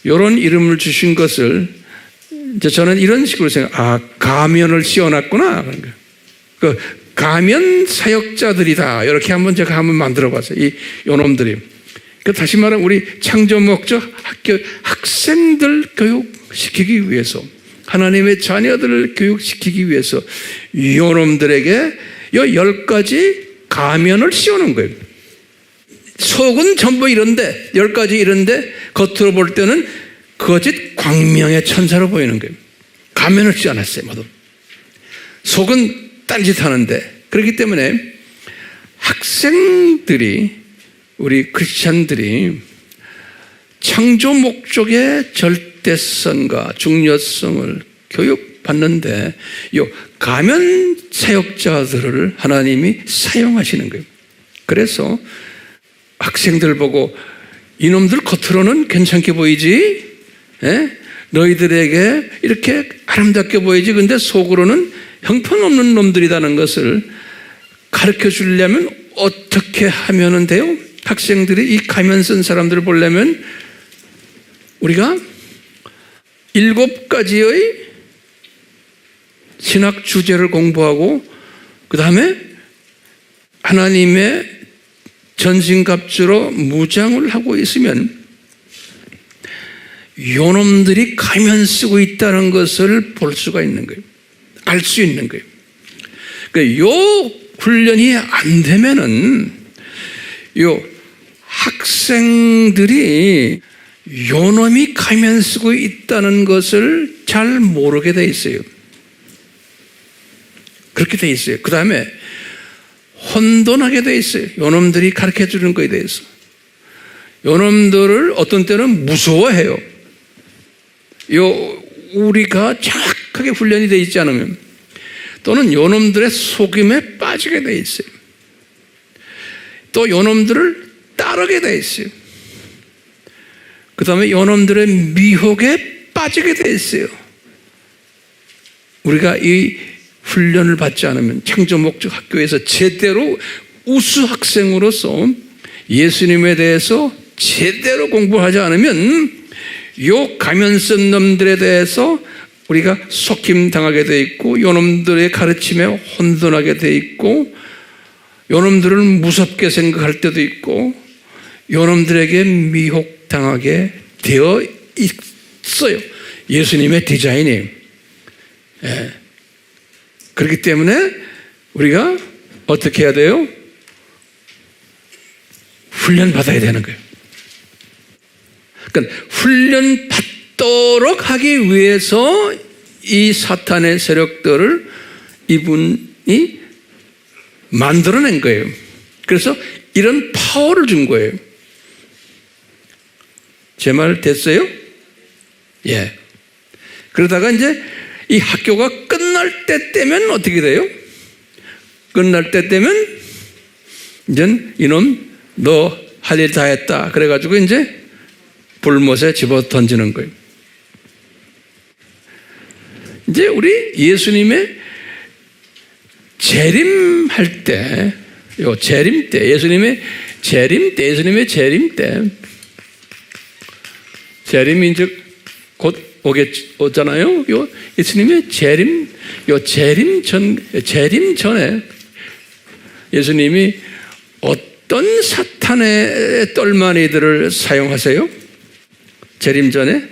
이런 이름을 주신 것을 이제 저는 이런 식으로 가면을 씌워놨구나. 그 가면 사역자들이다. 이렇게 제가 한번 만들어 봤어요. 이 요놈들이. 다시 말하면 우리 창조 목적 학교 학생들 교육시키기 위해서, 하나님의 자녀들을 교육시키기 위해서 요놈들에게 이 10가지 가면을 씌우는 거예요. 속은 전부 이런데 10가지 이런데 겉으로 볼 때는 거짓 광명의 천사로 보이는 거예요. 가면을 씌워놨어요. 모두. 속은 딴짓하는데. 그렇기 때문에 학생들이, 우리 크리스찬들이 창조 목적의 절대성과 중요성을 교육받는데 이 가면 사역자들을 하나님이 사용하시는 거예요. 그래서 학생들 보고 이놈들 겉으로는 괜찮게 보이지, 예? 너희들에게 이렇게 아름답게 보이지, 근데 속으로는 형편없는 놈들이라는 것을 가르쳐 주려면 어떻게 하면 돼요? 학생들이 이 가면 쓴 사람들을 보려면 우리가 7가지의 신학 주제를 공부하고 그 다음에 하나님의 전신갑주로 무장을 하고 있으면 요놈들이 가면 쓰고 있다는 것을 볼 수가 있는 거예요. 알 수 있는 거예요. 그러니까 요 훈련이 안 되면은 요 학생들이 요놈이 가면 쓰고 있다는 것을 잘 모르게 돼 있어요. 그렇게 돼 있어요. 그 다음에 혼돈하게 돼 있어요. 요놈들이 가르쳐 주는 거에 대해서. 요놈들을 어떤 때는 무서워해요. 우리가 정확하게 훈련이 되어 있지 않으면, 또는 요놈들의 속임에 빠지게 되어 있어요. 또 요놈들을 따르게 되어 있어요. 그 다음에 요놈들의 미혹에 빠지게 되어 있어요. 우리가 이 훈련을 받지 않으면, 창조목적학교에서 제대로 우수 학생으로서 예수님에 대해서 제대로 공부하지 않으면 요 가면쓴 놈들에 대해서 우리가 속임 당하게 돼 있고, 요놈들의 가르침에 혼돈하게 돼 있고, 요놈들을 무섭게 생각할 때도 있고, 요놈들에게 미혹당하게 되어 있어요. 예수님의 디자인이에요. 예. 그렇기 때문에 우리가 어떻게 해야 돼요? 훈련 받아야 되는 거예요. 그러니까 훈련 받도록 하기 위해서 이 사탄의 세력들을 이분이 만들어낸 거예요. 그래서 이런 파워를 준 거예요. 제 말 됐어요? 예. 그러다가 이제 이 학교가 끝날 때 되면 어떻게 돼요? 끝날 때 되면 이제 이놈 너 할 일 다 했다. 그래가지고 이제 불못에 집어 던지는 거예요. 이제 우리 예수님의 재림할 때, 재림 때, 예수님의 재림 때, 재림이 이제 곧 오잖아요. 예수님의 재림 전에 예수님이 어떤 사탄의 똘마니들을 사용하세요? 재림 전에?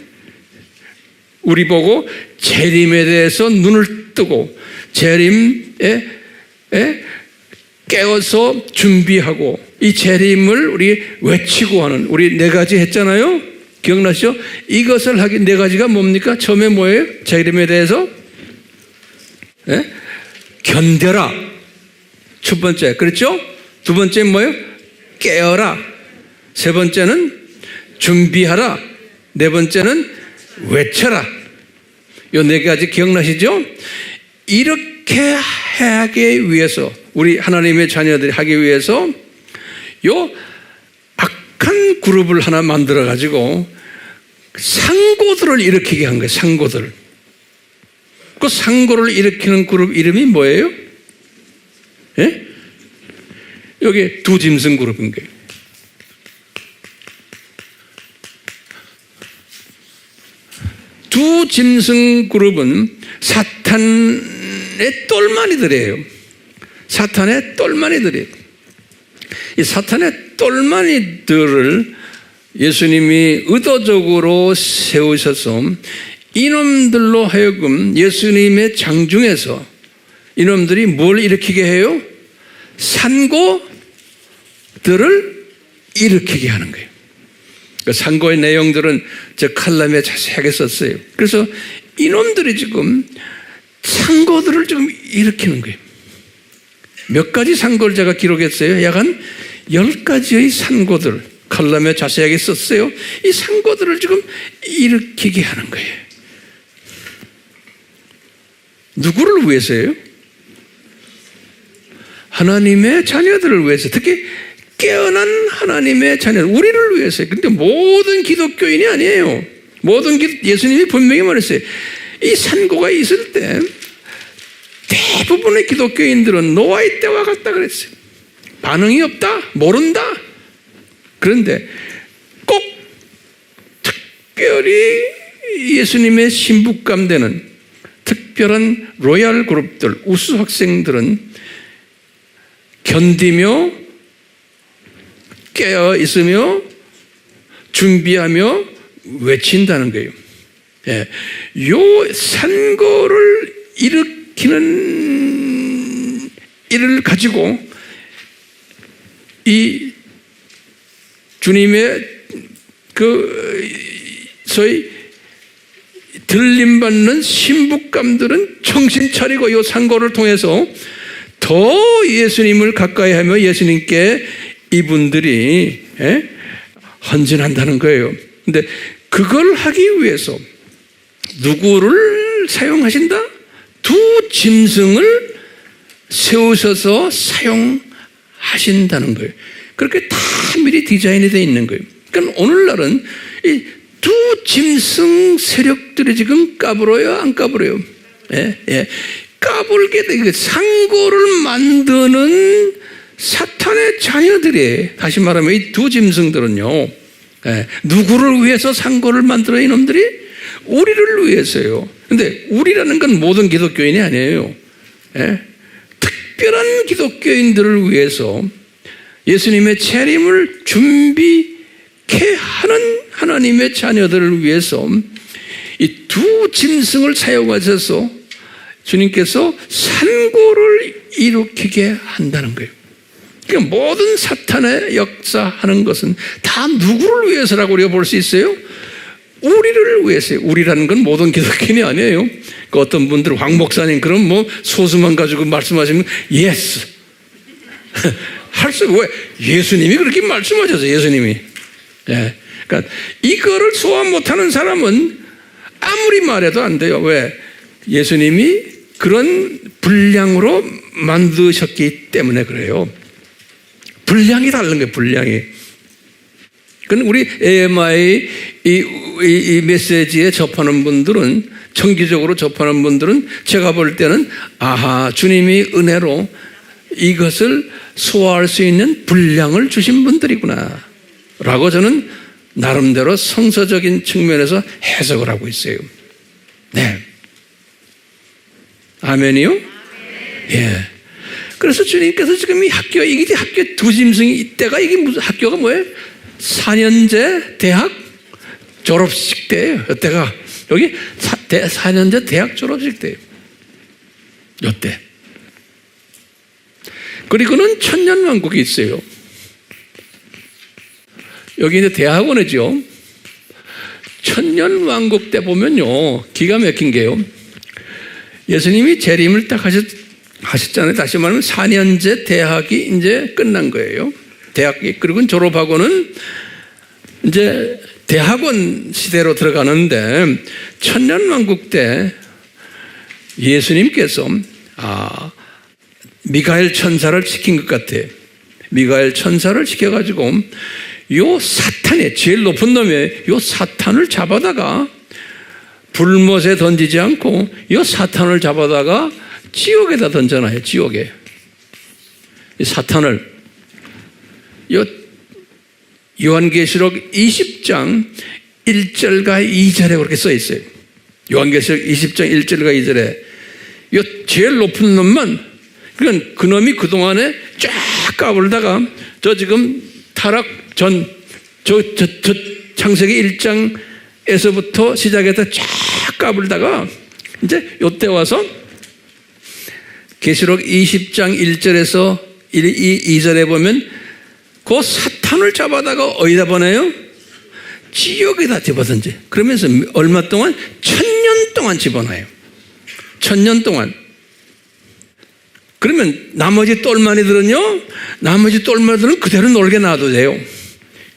우리 보고 재림에 대해서 눈을 뜨고 재림에 깨어서 준비하고 이 재림을 우리 외치고 하는 우리 4가지 했잖아요. 기억나시죠? 이것을 하기 4가지가 뭡니까? 처음에 뭐예요? 재림에 대해서 견뎌라. 첫 번째, 그렇죠? 두 번째는 뭐예요? 깨어라. 세 번째는 준비하라. 네 번째는 외쳐라. 이 4가지 기억나시죠? 이렇게 하기 위해서, 우리 하나님의 자녀들이 하기 위해서 요 악한 그룹을 하나 만들어 가지고 상고들을 일으키게 한 거예요. 상고들. 그 상고를 일으키는 그룹 이름이 뭐예요? 예? 여기 두 짐승 그룹인 거예요. 두 짐승 그룹은 사탄의 똘마니들이에요. 사탄의 똘마니들이에요. 이 사탄의 똘마니들을 예수님이 의도적으로 세우셔서 이놈들로 하여금 예수님의 장중에서 이놈들이 뭘 일으키게 해요? 산고들을 일으키게 하는 거예요. 그 산고의 내용들은 저 칼럼에 자세하게 썼어요. 그래서 이놈들이 지금 산고들을 지금 일으키는 거예요. 몇 가지 산고를 제가 기록했어요. 약 한 10가지의 산고들 칼럼에 자세하게 썼어요. 이 산고들을 지금 일으키게 하는 거예요. 누구를 위해서요? 하나님의 자녀들을 위해서, 특히 깨어난 하나님의 자녀들, 우리를 위해서요. 그런데 모든 기독교인이 아니에요. 예수님이 분명히 말했어요. 이 산고가 있을 때 대부분의 기독교인들은 노아의 때와 같다 그랬어요. 반응이 없다, 모른다. 그런데 꼭 특별히 예수님의 신부감 되는 특별한 로얄 그룹들, 우수 학생들은 견디며 깨어 있으며 준비하며 외친다는 거예요. 예. 요 산고를 일으키는 일을 가지고 이 주님의 소위 들림받는 신부감들은 정신 차리고 이 산고를 통해서 더 예수님을 가까이 하며 예수님께 이분들이 헌신한다는 거예요. 근데 그걸 하기 위해서 누구를 사용하신다? 두 짐승을 세우셔서 사용하신다는 거예요. 그렇게 다 미리 디자인이 되어 있는 거예요. 그러니까 오늘날은 이 두 짐승 세력들이 지금 까불어요, 안 까불어요? 예. 까불게 되게 상고를 만드는 사탄의 자녀들이, 다시 말하면 이 두 짐승들은요, 누구를 위해서 상고를 만들어요, 이놈들이? 우리를 위해서요. 근데 우리라는 건 모든 기독교인이 아니에요. 특별한 기독교인들을 위해서 예수님의 재림을 준비케 하는 하나님의 자녀들을 위해서 이 두 짐승을 사용하셔서 주님께서 산고를 일으키게 한다는 거예요. 그러니까 모든 사탄의 역사하는 것은 다 누구를 위해서라고 우리가 볼 수 있어요? 우리를 위해서요. 우리라는 건 모든 기독교인이 아니에요. 그 어떤 분들 황 목사님 그럼 뭐 소수만 가지고 말씀하시면 예스 할 수, 왜? 예수님이 그렇게 말씀하셔서 예수님이. 그러니까 이거를 소화 못하는 사람은 아무리 말해도 안 돼요. 왜? 예수님이 그런 분량으로 만드셨기 때문에 그래요. 분량이 다른 거예요. 분량이. 그건 우리 AMI 이 메시지에 접하는 분들은, 정기적으로 접하는 분들은 제가 볼 때는 아하, 주님이 은혜로 이것을 소화할 수 있는 분량을 주신 분들이구나 라고 저는 나름대로 성서적인 측면에서 해석을 하고 있어요. 네. 아멘이요? 예. 그래서 주님께서 지금 이 학교, 이게 학교 두 짐승이 이때가 이게 무슨 학교가 뭐예요? 4년제 대학 졸업식 때예요. 이때가 여기 4년제 대학 졸업식 때예요. 이때. 그리고는 천년왕국이 있어요. 여기 이제 대학원이죠. 천년왕국 때 보면요, 기가 막힌 게요. 예수님이 재림을 딱 하셨잖아요. 다시 말하면 4년제 대학이 이제 끝난 거예요. 대학이. 그리고 졸업하고는 이제 대학원 시대로 들어가는데, 천년왕국 때 예수님께서 미가엘 천사를 시킨 것 같아요. 미가엘 천사를 시켜가지고 요 사탄의, 제일 높은 놈의 요 사탄을 잡아다가 불못에 던지지 않고 요 사탄을 잡아다가 지옥에다 던져놔요. 지옥에. 이 사탄을 요 요한계시록 20장 1절과 2절에 그렇게 써 있어요. 요한계시록 20장 1절과 2절에 요 제일 높은 놈만, 그러니까 그 놈이 그동안에 쫙 까불다가 저 지금 타락 전 저 창세기 1장에서부터 시작해서 쫙 까불다가 이제 요때 와서 계시록 20장 1절에서 2절에 보면 그 사탄을 잡아다가 어디다 보내요? 지옥에다 집어던지. 그러면서 얼마 동안? 1000년 동안 집어넣어요. 1000년 동안. 그러면 나머지 똘마니들은요, 나머지 똘마니들은 그대로 놀게 놔도 돼요.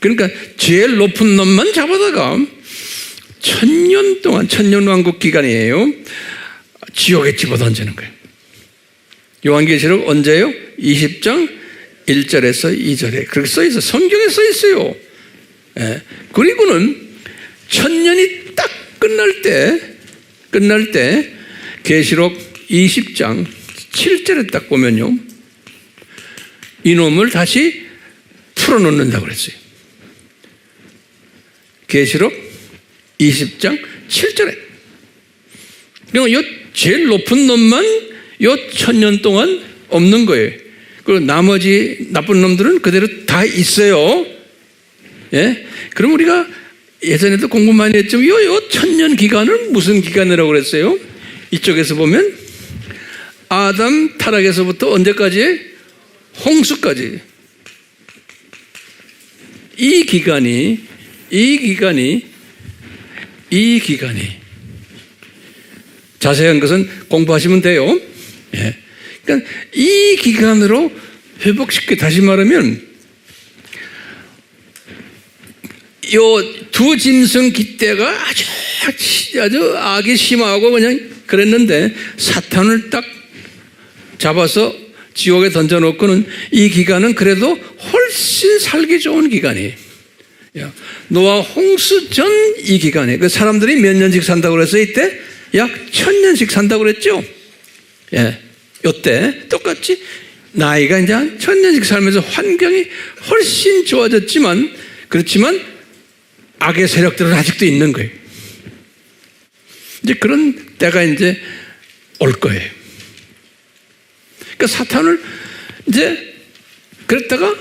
그러니까 제일 높은 놈만 잡아다가 1000년 동안, 1000년왕국 기간이에요, 지옥에 집어던지는 거예요. 요한계시록 언제요? 20장 1절에서 2절에 그렇게 써 있어요. 성경에 써 있어요. 그리고는 1000년이 딱 끝날 때 계시록 20장 7절에 딱 보면요, 이놈을 다시 풀어놓는다고 그랬어요. 계시록 20장 7절에. 그러니까 요 제일 높은 놈만 요 1000년 동안 없는 거예요. 그리고 나머지 나쁜 놈들은 그대로 다 있어요. 예? 그럼 우리가 예전에도 공부 많이 했지만 요 1000년 기간은 무슨 기간이라고 그랬어요? 이쪽에서 보면 아담 타락에서부터 언제까지? 홍수까지. 이 기간이 자세한 것은 공부하시면 돼요. 예. 그러니까 이 기간으로 회복시켜, 다시 말하면 두 짐승 깃대가 아주 악이 심하고 그냥 그랬는데 사탄을 딱 잡아서 지옥에 던져놓고는 이 기간은 그래도 훨씬 살기 좋은 기간이에요. 노아 홍수 전 이 기간에 그 사람들이 몇 년씩 산다고 그랬어요? 이때 약 1000년씩 산다고 그랬죠. 이때 똑같이 나이가 이제 한 1000년씩 살면서 환경이 훨씬 좋아졌지만 그렇지만 악의 세력들은 아직도 있는 거예요. 이제 그런 때가 이제 올 거예요. 그러니까 사탄을 이제 그랬다가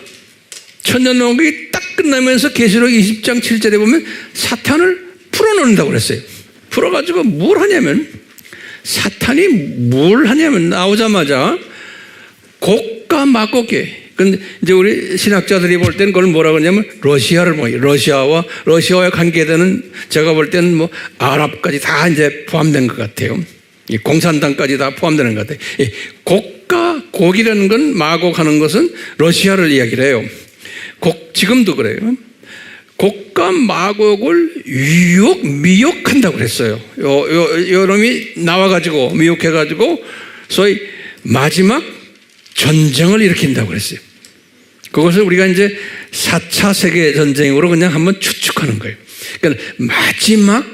1000년 농국이 딱 끝나면서 계시록 20장 7절에 보면 사탄을 풀어놓는다고 그랬어요. 풀어가지고 뭘 하냐면 사탄이 뭘 하냐면 나오자마자 곡과 마곡에 근데 이제 우리 신학자들이 볼 때는 그걸 뭐라고 하냐면 러시아를 보여요. 러시아와 관계되는 제가 볼 때는 뭐 아랍까지 다 이제 포함된 것 같아요. 공산당까지 다 포함되는 것 같아요. 곡과 곡이라는 건 마곡하는 것은 러시아를 이야기를 해요. 지금도 그래요. 곡과 마곡을 미혹한다고 그랬어요. 요 놈이 나와가지고 미혹해가지고 소위 마지막 전쟁을 일으킨다고 그랬어요. 그것을 우리가 이제 4차 세계전쟁으로 그냥 한번 추측하는 거예요. 그러니까 마지막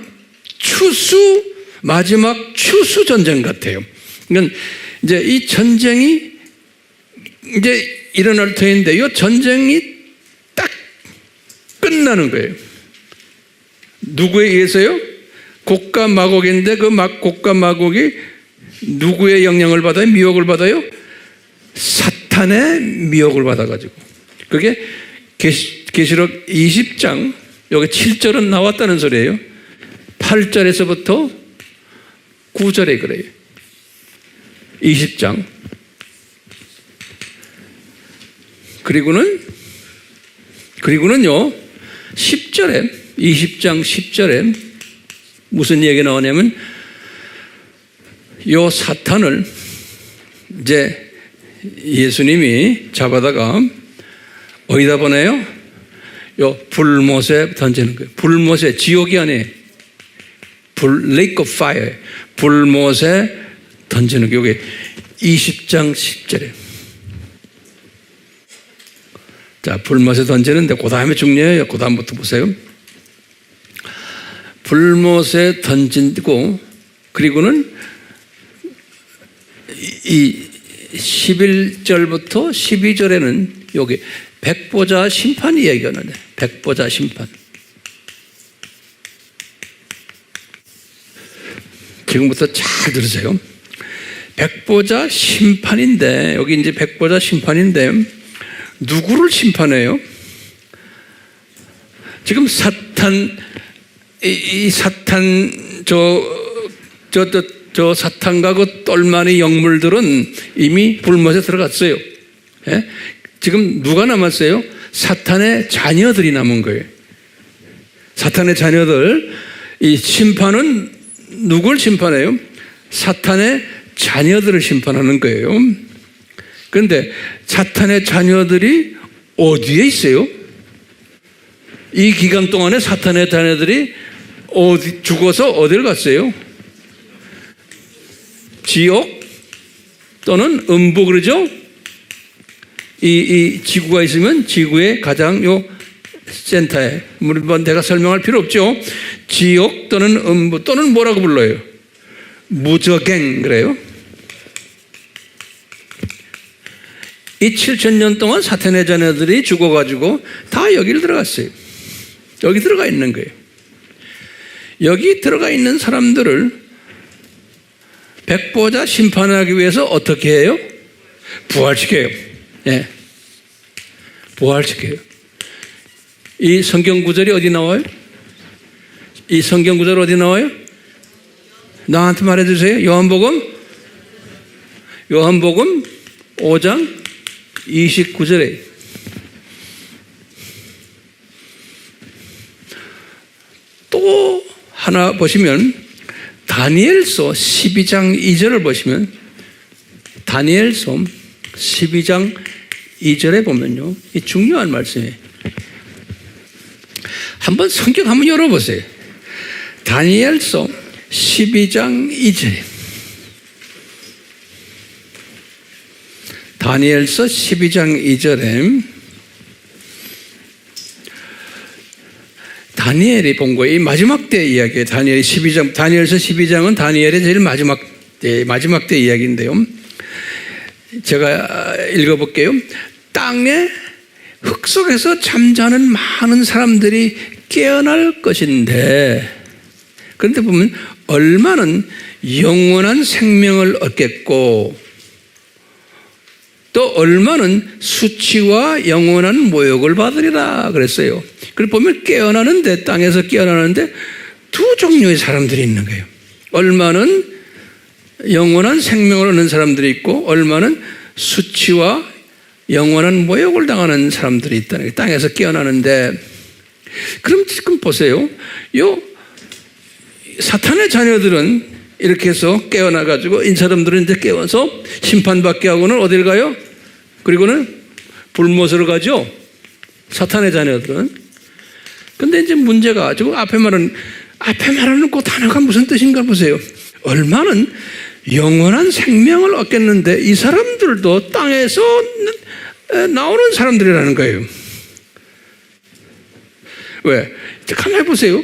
추수 전쟁 같아요. 그러니까 이제 이 전쟁이 이제 일어날 터인데 이 전쟁이 딱 끝나는 거예요. 누구에 의해서요? 곡과 마곡인데 그 곡과 마곡이 누구의 영향을 받아요? 미혹을 받아요? 사탄의 미혹을 받아가지고 그게 계시록 20장 여기 7절은 나왔다는 소리예요. 8절에서부터 9절에 그래요. 20장 그리고는요 10절에 20장 10절에 무슨 얘기가 나오냐면 요 사탄을 이제 예수님이 잡아다가 어디다 보내요? 요 불못에 던지는 거예요. 불못에 지옥이 아니에요. Lake of Fire 불못에 던지는 게 여기 20장 10절에 자 불못에 던지는데 그 다음에 중요해요. 그 다음부터 보세요. 불못에 던지고 그리고는 이 11절부터 12절에는 여기 백보자 심판 이야기가 나네. 백보자 심판. 지금부터 잘 들으세요. 백보자 심판인데 여기 이제 백보자 심판인데 누구를 심판해요? 지금 사탄 이 사탄 저 사탄과 그 똘마니 영물들은 이미 불못에 들어갔어요. 지금 누가 남았어요? 사탄의 자녀들이 남은 거예요. 사탄의 자녀들. 이 심판은 누굴 심판해요? 사탄의 자녀들을 심판하는 거예요. 그런데 사탄의 자녀들이 어디에 있어요? 이 기간 동안에 사탄의 자녀들이 죽어서 어디를 갔어요? 지옥 또는 음부 그러죠? 이 지구가 있으면 지구의 가장 요 센터에 물론 내가 설명할 필요 없죠. 지옥 또는 음부 또는 뭐라고 불러요? 무저갱 그래요. 이 7000년 동안 사탄의 자녀들이 죽어가지고 다 여기를 들어갔어요. 여기 들어가 있는 거예요. 여기 들어가 있는 사람들을 백보자 심판하기 위해서 어떻게 해요? 부활시켜요. 부활시켜요. 이 성경 구절이 어디 나와요? 이 성경 구절 어디 나와요? 나한테 말해주세요. 요한복음 5장 29절에 또 하나 보시면 다니엘서 12장 2절을 보시면 다니엘서 12장 2절에 보면요 이 중요한 말씀이에요. 한번 성경 한번 열어보세요. 다니엘서 12장 2절. 다니엘서 12장 2절에 다니엘이 본 거예요. 이 마지막 때 이야기예요. 다니엘서 12장은 다니엘의 제일 마지막 때 이야기인데요. 제가 읽어볼게요. 땅에 흙 속에서 잠자는 많은 사람들이 깨어날 것인데, 그런데 보면 얼마는 영원한 생명을 얻겠고 또 얼마는 수치와 영원한 모욕을 받으리라 그랬어요. 그리고 보면 깨어나는데, 땅에서 깨어나는데 두 종류의 사람들이 있는 거예요. 얼마는 영원한 생명을 얻는 사람들이 있고 얼마는 수치와 영원한 모욕을 당하는 사람들이 있다는 거예요. 땅에서 깨어나는데, 그럼 지금 보세요. 요 사탄의 자녀들은 이렇게 해서 깨어나가지고 이 사람들은 이제 깨어서 심판받게 하고는 어딜 가요? 그리고는 불못으로 가죠. 사탄의 자녀들은. 근데 이제 문제가 지금 앞에 말하는 그 단어가 무슨 뜻인가 보세요. 얼마는 영원한 생명을 얻겠는데 이 사람들도 땅에서 나오는 사람들이라는 거예요. 왜? 가만히 보세요.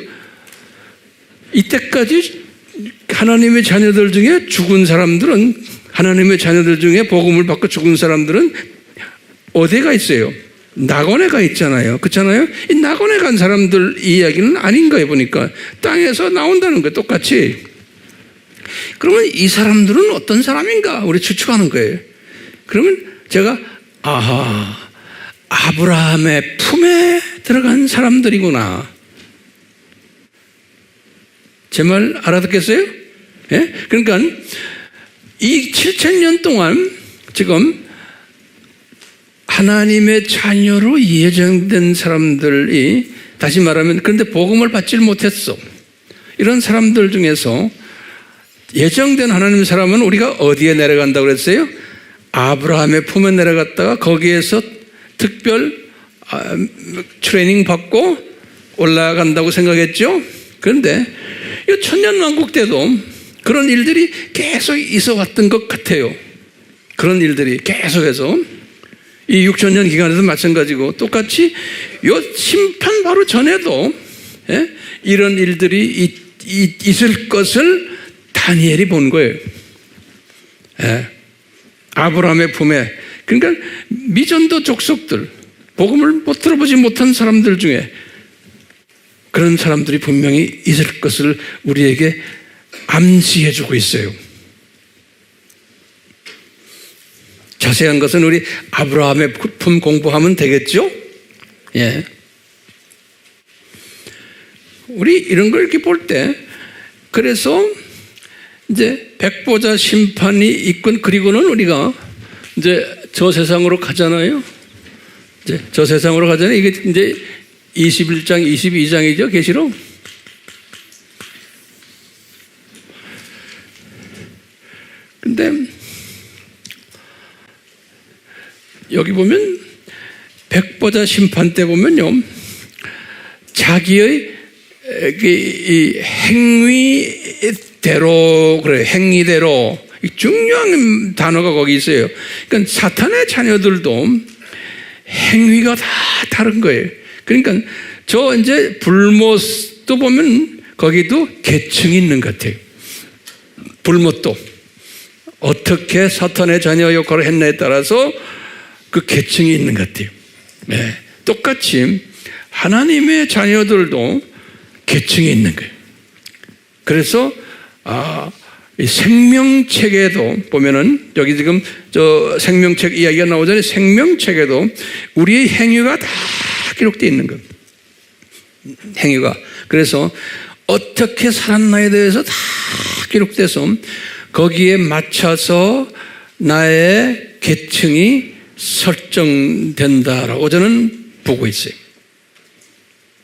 이때까지 하나님의 자녀들 중에 죽은 사람들은, 하나님의 자녀들 중에 복음을 받고 죽은 사람들은 어디가 있어요? 낙원에 가 있잖아요. 그렇잖아요? 이 낙원에 간 사람들 이야기는 아닌 거예요. 보니까 땅에서 나온다는 거예요. 똑같이. 그러면 이 사람들은 어떤 사람인가? 우리 추측하는 거예요. 그러면 제가 아브라함의 품에 들어간 사람들이구나. 제 말 알아듣겠어요? 예? 그러니까 이 7000년 동안 지금 하나님의 자녀로 예정된 사람들이, 다시 말하면 그런데 복음을 받지 못했어. 이런 사람들 중에서 예정된 하나님의 사람은 우리가 어디에 내려간다고 그랬어요? 아브라함의 품에 내려갔다가 거기에서 특별 트레이닝 받고 올라간다고 생각했죠. 그런데 이 천년왕국 때도 그런 일들이 계속 있어 왔던 것 같아요. 그런 일들이 계속해서 이 6000년 기간에도 마찬가지고 똑같이 요 심판 바로 전에도 이런 일들이 있을 것을 다니엘이 본 거예요. 아브라함의 품에. 그러니까 미전도 족속들, 복음을 못 들어보지 못한 사람들 중에 그런 사람들이 분명히 있을 것을 우리에게 암시해 주고 있어요. 자세한 것은 우리 아브라함의 품 공부하면 되겠죠? 예. 우리 이런 걸 이렇게 볼 때, 그래서 이제 백보자 심판이 있군, 그리고는 우리가 이제 저 세상으로 가잖아요. 이제 저 세상으로 가잖아요. 이게 이제 21장, 22장이죠, 계시록. 근데 여기 보면 백보자 심판 때 보면요, 자기의 이 행위대로, 그래, 행위대로, 중요한 단어가 거기 있어요. 그러니까 사탄의 자녀들도 행위가 다 다른 거예요. 그러니까 저 이제 불못도 보면 거기도 계층이 있는 것 같아요. 불못도 어떻게 사탄의 자녀 역할을 했냐에 따라서 그 계층이 있는 것 같아요. 네. 똑같이 하나님의 자녀들도 계층이 있는 거예요. 그래서 이 생명책에도 보면은, 여기 지금 저 생명책 이야기가 나오잖아요. 생명책에도 우리의 행위가 다 기록되어 있는 거예요. 행위가. 그래서 어떻게 살았나에 대해서 다 기록돼서 거기에 맞춰서 나의 계층이 설정된다라고 저는 보고 있어요.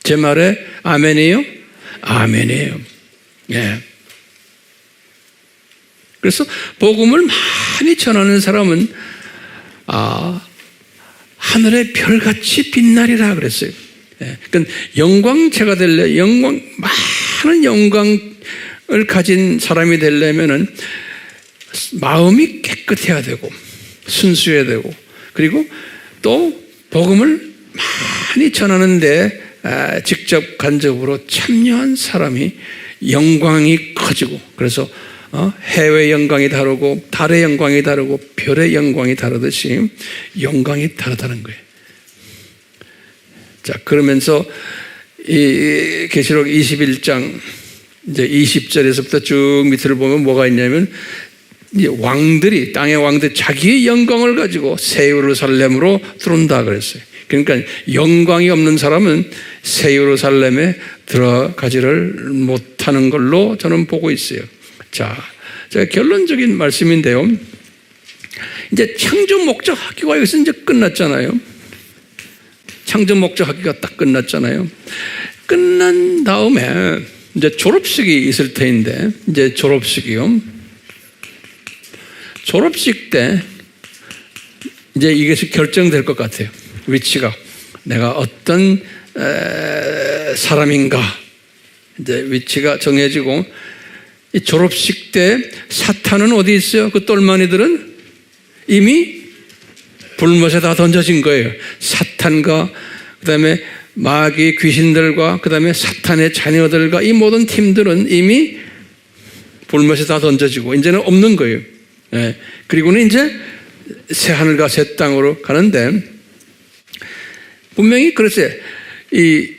제 말에 아멘이에요? 아멘이에요. 예. 그래서 복음을 많이 전하는 사람은 하늘의 별같이 빛나리라 그랬어요. 그러니까 영광체가 되려 많은 영광을 가진 사람이 되려면은 마음이 깨끗해야 되고 순수해야 되고 그리고 또 복음을 많이 전하는데 직접 간접으로 참여한 사람이 영광이 커지고 그래서 해외 영광이 다르고 달의 영광이 다르고 별의 영광이 다르듯이 영광이 다르다는 거예요. 자, 그러면서 이 계시록 21장 이제 20절에서부터 쭉 밑을 보면 뭐가 있냐면 이제 왕들이 땅의 왕들 자기의 영광을 가지고 새 예루살렘으로 들어온다 그랬어요. 그러니까 영광이 없는 사람은 새 예루살렘에 들어가지를 못하는 걸로 저는 보고 있어요. 자, 제가 결론적인 말씀인데요. 이제 창조 목적 학교가 여기서 이제 끝났잖아요. 창조 목적 학교가 딱 끝났잖아요. 끝난 다음에 이제 졸업식이 있을 터인데 이제 졸업식이요. 졸업식 때 이제 이것이 결정될 것 같아요. 위치가 내가 어떤 사람인가 이제 위치가 정해지고 이 졸업식 때 사탄은 어디 있어요? 그 똘마니들은 이미 불못에 다 던져진 거예요. 사탄과 그다음에 마귀 귀신들과 그다음에 사탄의 자녀들과 이 모든 팀들은 이미 불못에 다 던져지고 이제는 없는 거예요. 그리고는 이제 새 하늘과 새 땅으로 가는데 분명히 그랬어요. 이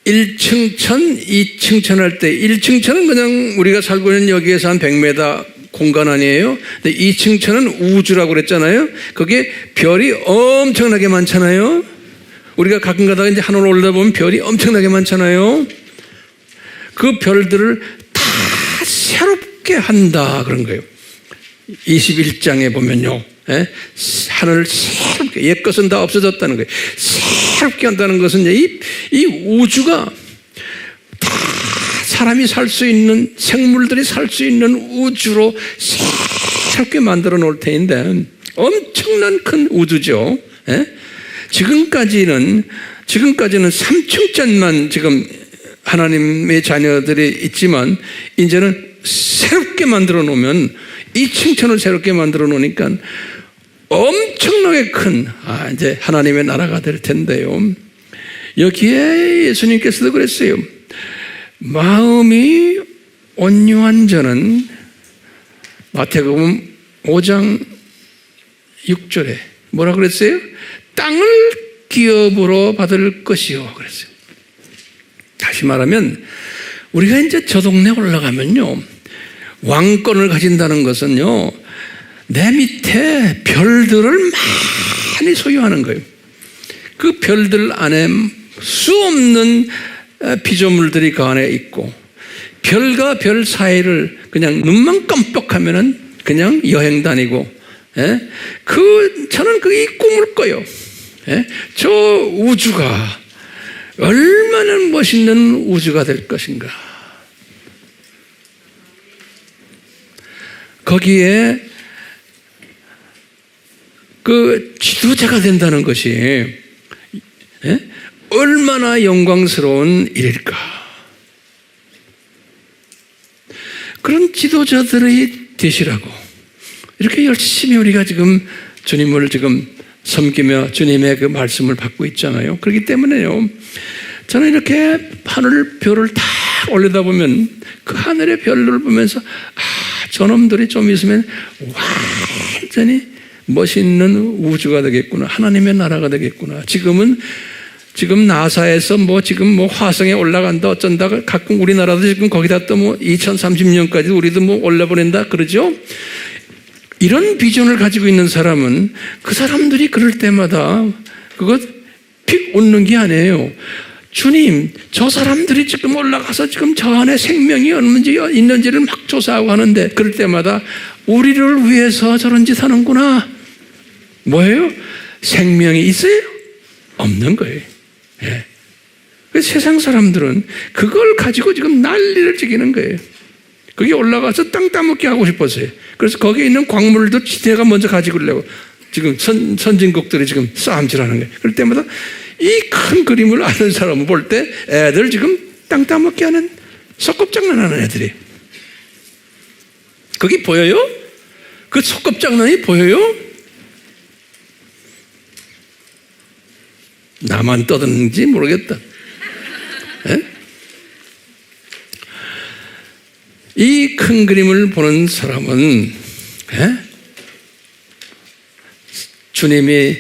1층 천, 2층 천 할 때 1층 천은 그냥 우리가 살고 있는 여기에서 한 100m 공간 아니에요. 근데 2층 천은 우주라고 그랬잖아요. 거기에 별이 엄청나게 많잖아요. 우리가 가끔 가다가 이제 하늘 올라다 보면 별이 엄청나게 많잖아요. 그 별들을 다 새롭게 한다 그런 거예요. 21장에 보면요. 하늘을 새롭게, 옛 것은 다 없어졌다는 거예요. 새롭게 한다는 것은 이 우주가 다 사람이 살 수 있는, 생물들이 살 수 있는 우주로 새롭게 만들어 놓을 테인데 엄청난 큰 우주죠. 지금까지는 3층짜리만 지금 하나님의 자녀들이 있지만 이제는 새롭게 만들어 놓으면 2층천을 새롭게 만들어 놓으니까 엄청나게 큰 이제 하나님의 나라가 될 텐데요. 여기에 예수님께서도 그랬어요. 마음이 온유한 자는 마태복음 5장 6절에 뭐라 그랬어요? 땅을 기업으로 받을 것이요 그랬어요. 다시 말하면 우리가 이제 저 동네 올라가면요, 왕권을 가진다는 것은요, 내 밑에 별들을 많이 소유하는 거예요. 그 별들 안에 수 없는 피조물들이 그 안에 있고, 별과 별 사이를 그냥 눈만 깜빡하면은 그냥 여행 다니고, 저는 그게 꿈을 꿔요. 저 우주가 얼마나 멋있는 우주가 될 것인가. 거기에 그 지도자가 된다는 것이 얼마나 영광스러운 일일까. 그런 지도자들이 되시라고 이렇게 열심히 우리가 지금 주님을 지금 섬기며 주님의 그 말씀을 받고 있잖아요. 그렇기 때문에요, 저는 이렇게 하늘 별을 다 올려다보면 그 하늘의 별을 보면서 저놈들이 좀 있으면 완전히 멋있는 우주가 되겠구나. 하나님의 나라가 되겠구나. 지금 나사에서 지금 화성에 올라간다 어쩐다. 가끔 우리나라도 지금 거기다 또 2030년까지 우리도 올려보낸다 그러죠. 이런 비전을 가지고 있는 사람은 그 사람들이 그럴 때마다 그것 픽 웃는 게 아니에요. 주님, 저 사람들이 지금 올라가서 지금 저 안에 생명이 있는지를 막 조사하고 하는데 그럴 때마다 우리를 위해서 저런 짓 하는구나. 뭐예요? 생명이 있어요? 없는 거예요. 세상 사람들은 그걸 가지고 지금 난리를 지기는 거예요. 거기 올라가서 땅 따먹게 하고 싶었어요. 그래서 거기에 있는 광물도 지대가 먼저 가지고 있려고 지금 선진국들이 지금 싸움질하는 거예요. 그럴 때마다 이 큰 그림을 아는 사람을 볼 때 애들 지금 땅 따먹게 하는 소꿉장난하는 애들이 그게 보여요? 그 소꿉장난이 보여요? 나만 떠드는지 모르겠다. 이 큰 그림을 보는 사람은 주님이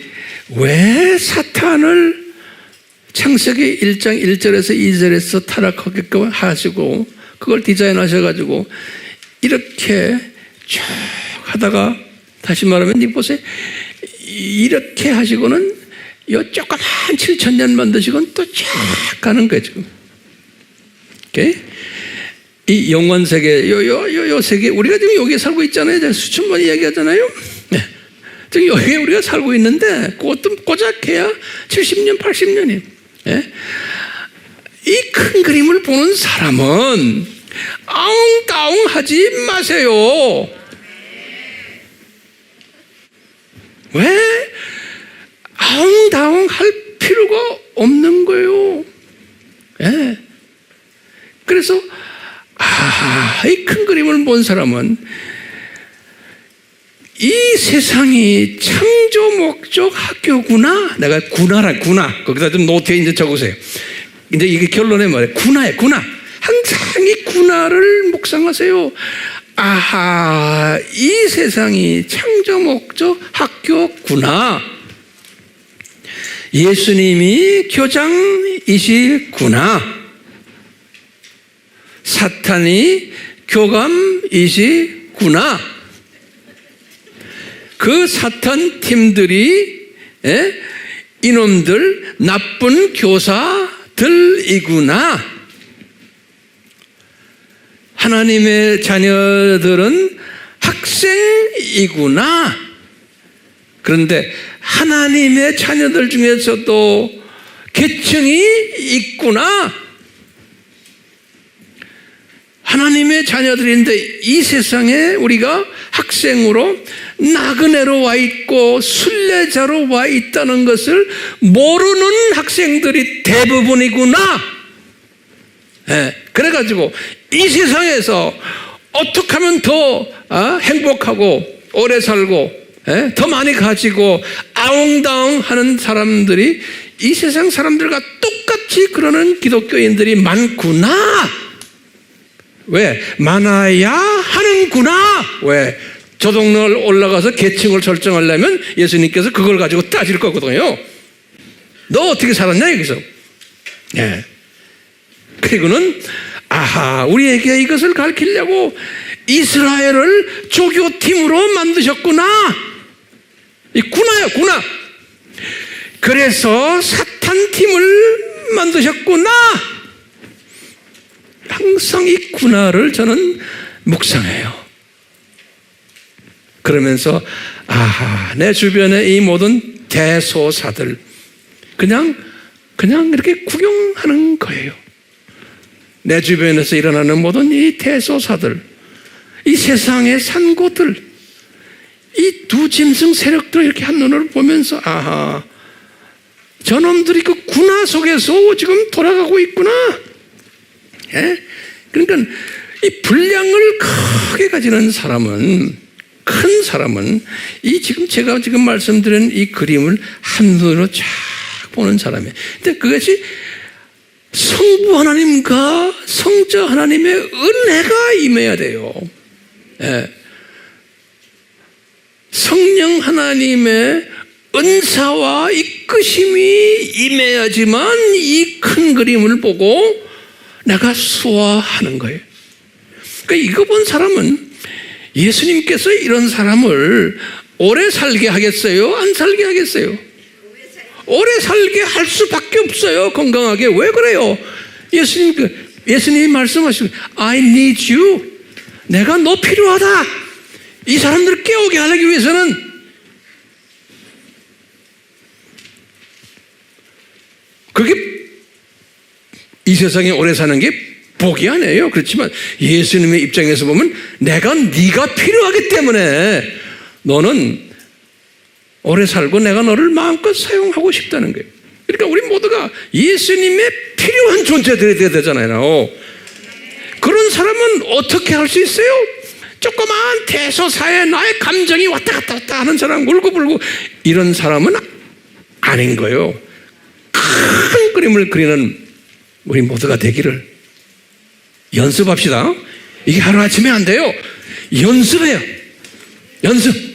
왜 사탄을 창세기 1장 1절에서 2절에서 타락하게끔 하시고 그걸 디자인하셔가지고 이렇게 쭉 하다가 다시 말하면 이 보세요. 이렇게 하시고는 요 조그만 7,000년 만드시고는 또 쫙 가는 거예요 지금. 오케이? 이 영원 세계, 요 세계, 우리가 지금 여기에 살고 있잖아요. 수천 번 이야기하잖아요. 네. 지금 여기에 우리가 살고 있는데, 그것도 고작해야 70년, 80년이에요. 네? 이 큰 그림을 보는 사람은 아웅다웅 하지 마세요. 왜? 아웅다웅 할 필요가 없는 거예요. 네. 그래서 이 큰 그림을 본 사람은 이 세상이 창조 목적 학교구나. 내가 구나. 거기다 좀 노트에 이제 적으세요. 이제 이게 결론에 말이에요. 구나예요, 구나. 항상 이 구나를 묵상하세요. 이 세상이 창조 목적 학교구나. 예수님이 교장이시구나. 사탄이 교감이시구나. 그 사탄 팀들이 이놈들 나쁜 교사들이구나. 하나님의 자녀들은 학생이구나. 그런데 하나님의 자녀들 중에서도 계층이 있구나. 하나님의 자녀들인데 이 세상에 우리가 학생으로 나그네로 와 있고 순례자로 와 있다는 것을 모르는 학생들이 대부분이구나. 그래가지고 이 세상에서 어떻게 하면 더 행복하고 오래 살고 더 많이 가지고 아웅다웅 하는 사람들이 이 세상 사람들과 똑같이 그러는 기독교인들이 많구나. 왜? 많아야 하는구나. 왜? 저 동네를 올라가서 계층을 설정하려면 예수님께서 그걸 가지고 따질 거거든요. 너 어떻게 살았냐 여기서. 그리고는 우리에게 이것을 가르치려고 이스라엘을 조교팀으로 만드셨구나. 이 구나야, 구나. 그래서 사탄 팀을 만드셨구나. 항상 이 구나를 저는 묵상해요. 그러면서 내 주변에 이 모든 대소사들 그냥 이렇게 구경하는 거예요. 내 주변에서 일어나는 모든 이 대소사들, 이 세상의 산고들, 이 두 짐승 세력들 이렇게 한눈으로 보면서 저놈들이 그 군화 속에서 지금 돌아가고 있구나. 그러니까 이 분량을 크게 가지는 사람은, 큰 사람은 이 제가 지금 말씀드린 이 그림을 한눈으로 쫙 보는 사람이에요. 근데 그것이 성부 하나님과 성자 하나님의 은혜가 임해야 돼요. 성령 하나님의 은사와 이끄심이 임해야지만 이 큰 그림을 보고 내가 수화하는 거예요. 그러니까 이거 본 사람은 예수님께서 이런 사람을 오래 살게 하겠어요? 안 살게 하겠어요? 오래 살게 할 수밖에 없어요. 건강하게. 왜 그래요? 예수님이 말씀하시고 I need you. 내가 너 필요하다. 이 사람들을 깨우게 하기 위해서는 그게 이 세상에 오래 사는 게 복이 아니에요. 그렇지만 예수님의 입장에서 보면 내가 네가 필요하기 때문에 너는 오래 살고 내가 너를 마음껏 사용하고 싶다는 거예요. 그러니까 우리 모두가 예수님의 필요한 존재들이 되어야 되잖아요. 그런 사람은 어떻게 할 수 있어요? 조그마한 대소사에 나의 감정이 왔다 갔다 하는 사람, 울고불고 이런 사람은 아닌 거예요. 큰 그림을 그리는 우리 모두가 되기를 연습합시다. 이게 하루아침에 안 돼요. 연습해요. 연습.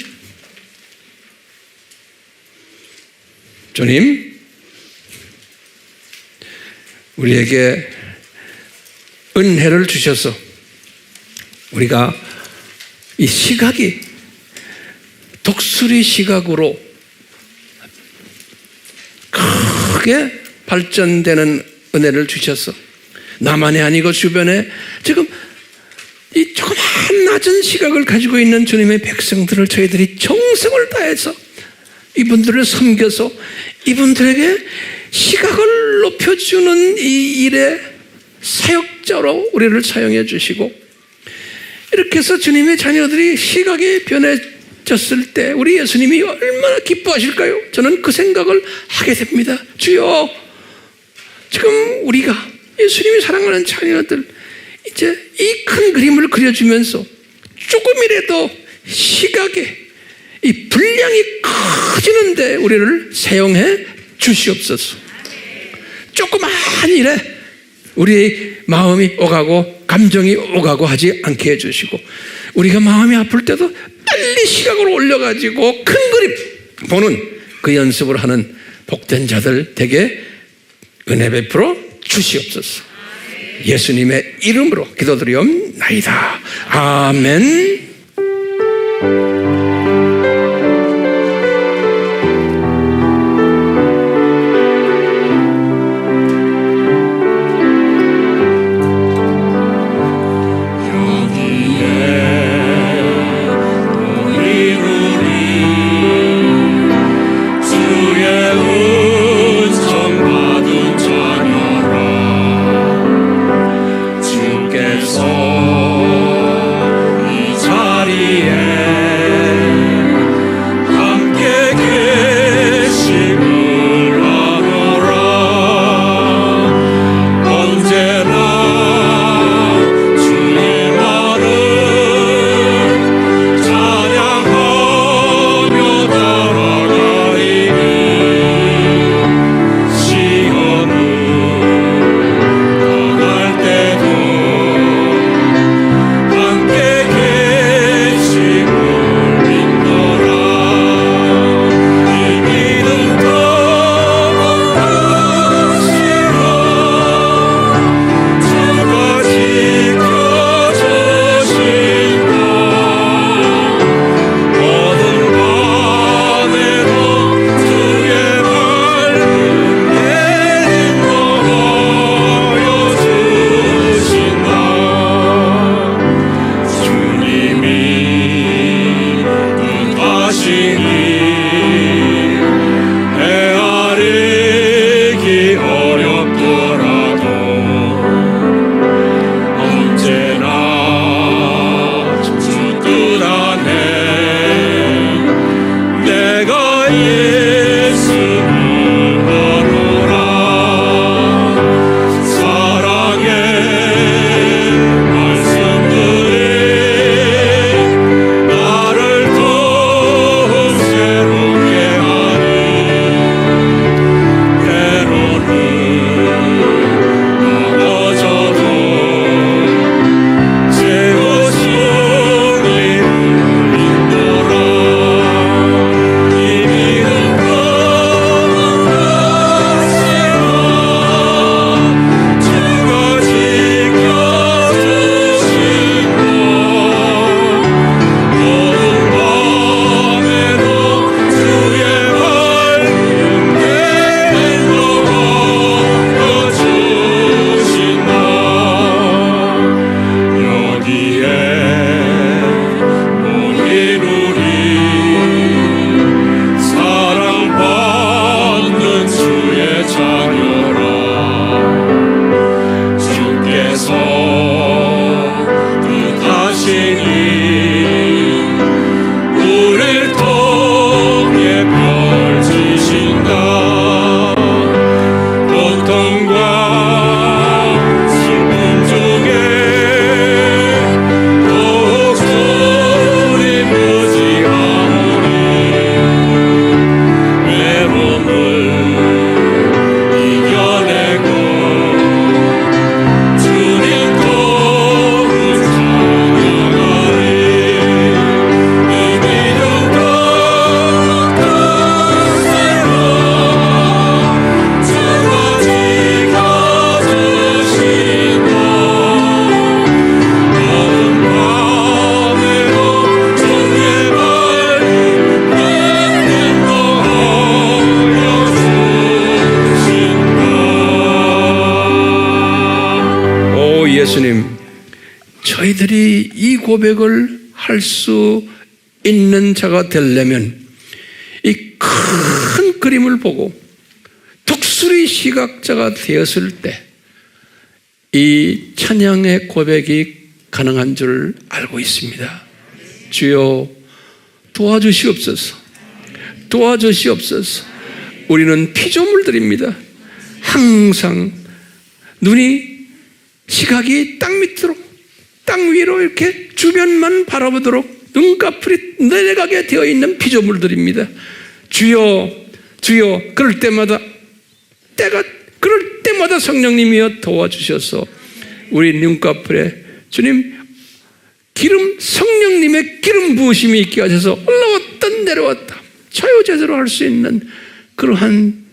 주님, 우리에게 은혜를 주셔서 우리가 이 시각이 독수리 시각으로 크게 발전되는 은혜를 주셔서 나만이 아니고 주변에 지금 이 조그만 낮은 시각을 가지고 있는 주님의 백성들을 저희들이 정성을 다해서 이분들을 섬겨서 이분들에게 시각을 높여주는 이 일에 사역자로 우리를 사용해 주시고, 이렇게 해서 주님의 자녀들이 시각이 변해졌을 때 우리 예수님이 얼마나 기뻐하실까요? 저는 그 생각을 하게 됩니다. 주여, 지금 우리가 예수님이 사랑하는 자녀들 이제 이 큰 그림을 그려주면서 조금이라도 시각에 이 분량이 커지는데 우리를 사용해 주시옵소서. 조그만 일에 우리의 마음이 오가고 감정이 오가고 하지 않게 해주시고, 우리가 마음이 아플 때도 빨리 시각으로 올려가지고 큰 그림 보는 그 연습을 하는 복된 자들 되게 은혜 베풀어 주시옵소서. 예수님의 이름으로 기도드리옵나이다. 아멘. 이 자리에 예수님, 저희들이 이 고백을 할 수 있는 자가 되려면 이 큰 그림을 보고 독수리 시각자가 되었을 때 이 찬양의 고백이 가능한 줄 알고 있습니다. 주여 도와주시옵소서. 도와주시옵소서. 우리는 피조물들입니다. 항상 눈이 시각이 땅 밑으로 땅 위로 이렇게 주변만 바라보도록 눈꺼풀이 내려가게 되어 있는 피조물들입니다. 주여 주여 그럴 때마다 성령님이여 도와주셔서 우리 눈꺼풀에 주님 성령님의 기름 부으심이 있게 하셔서 올라왔다 내려왔다 자유자재로 할 수 있는 그러한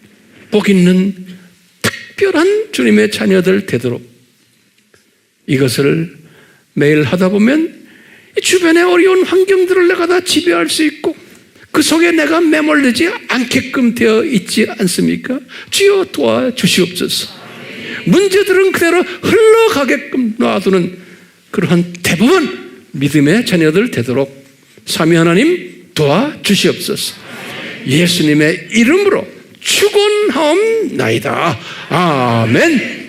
복 있는 특별한 주님의 자녀들 되도록 이것을 매일 하다 보면 주변의 어려운 환경들을 내가 다 지배할 수 있고 그 속에 내가 매몰되지 않게끔 되어 있지 않습니까? 주여 도와주시옵소서. 문제들은 그대로 흘러가게끔 놔두는 그러한 대부분 믿음의 자녀들 되도록 삼위 하나님 도와주시옵소서. 예수님의 이름으로 축원하옵나이다. 아멘.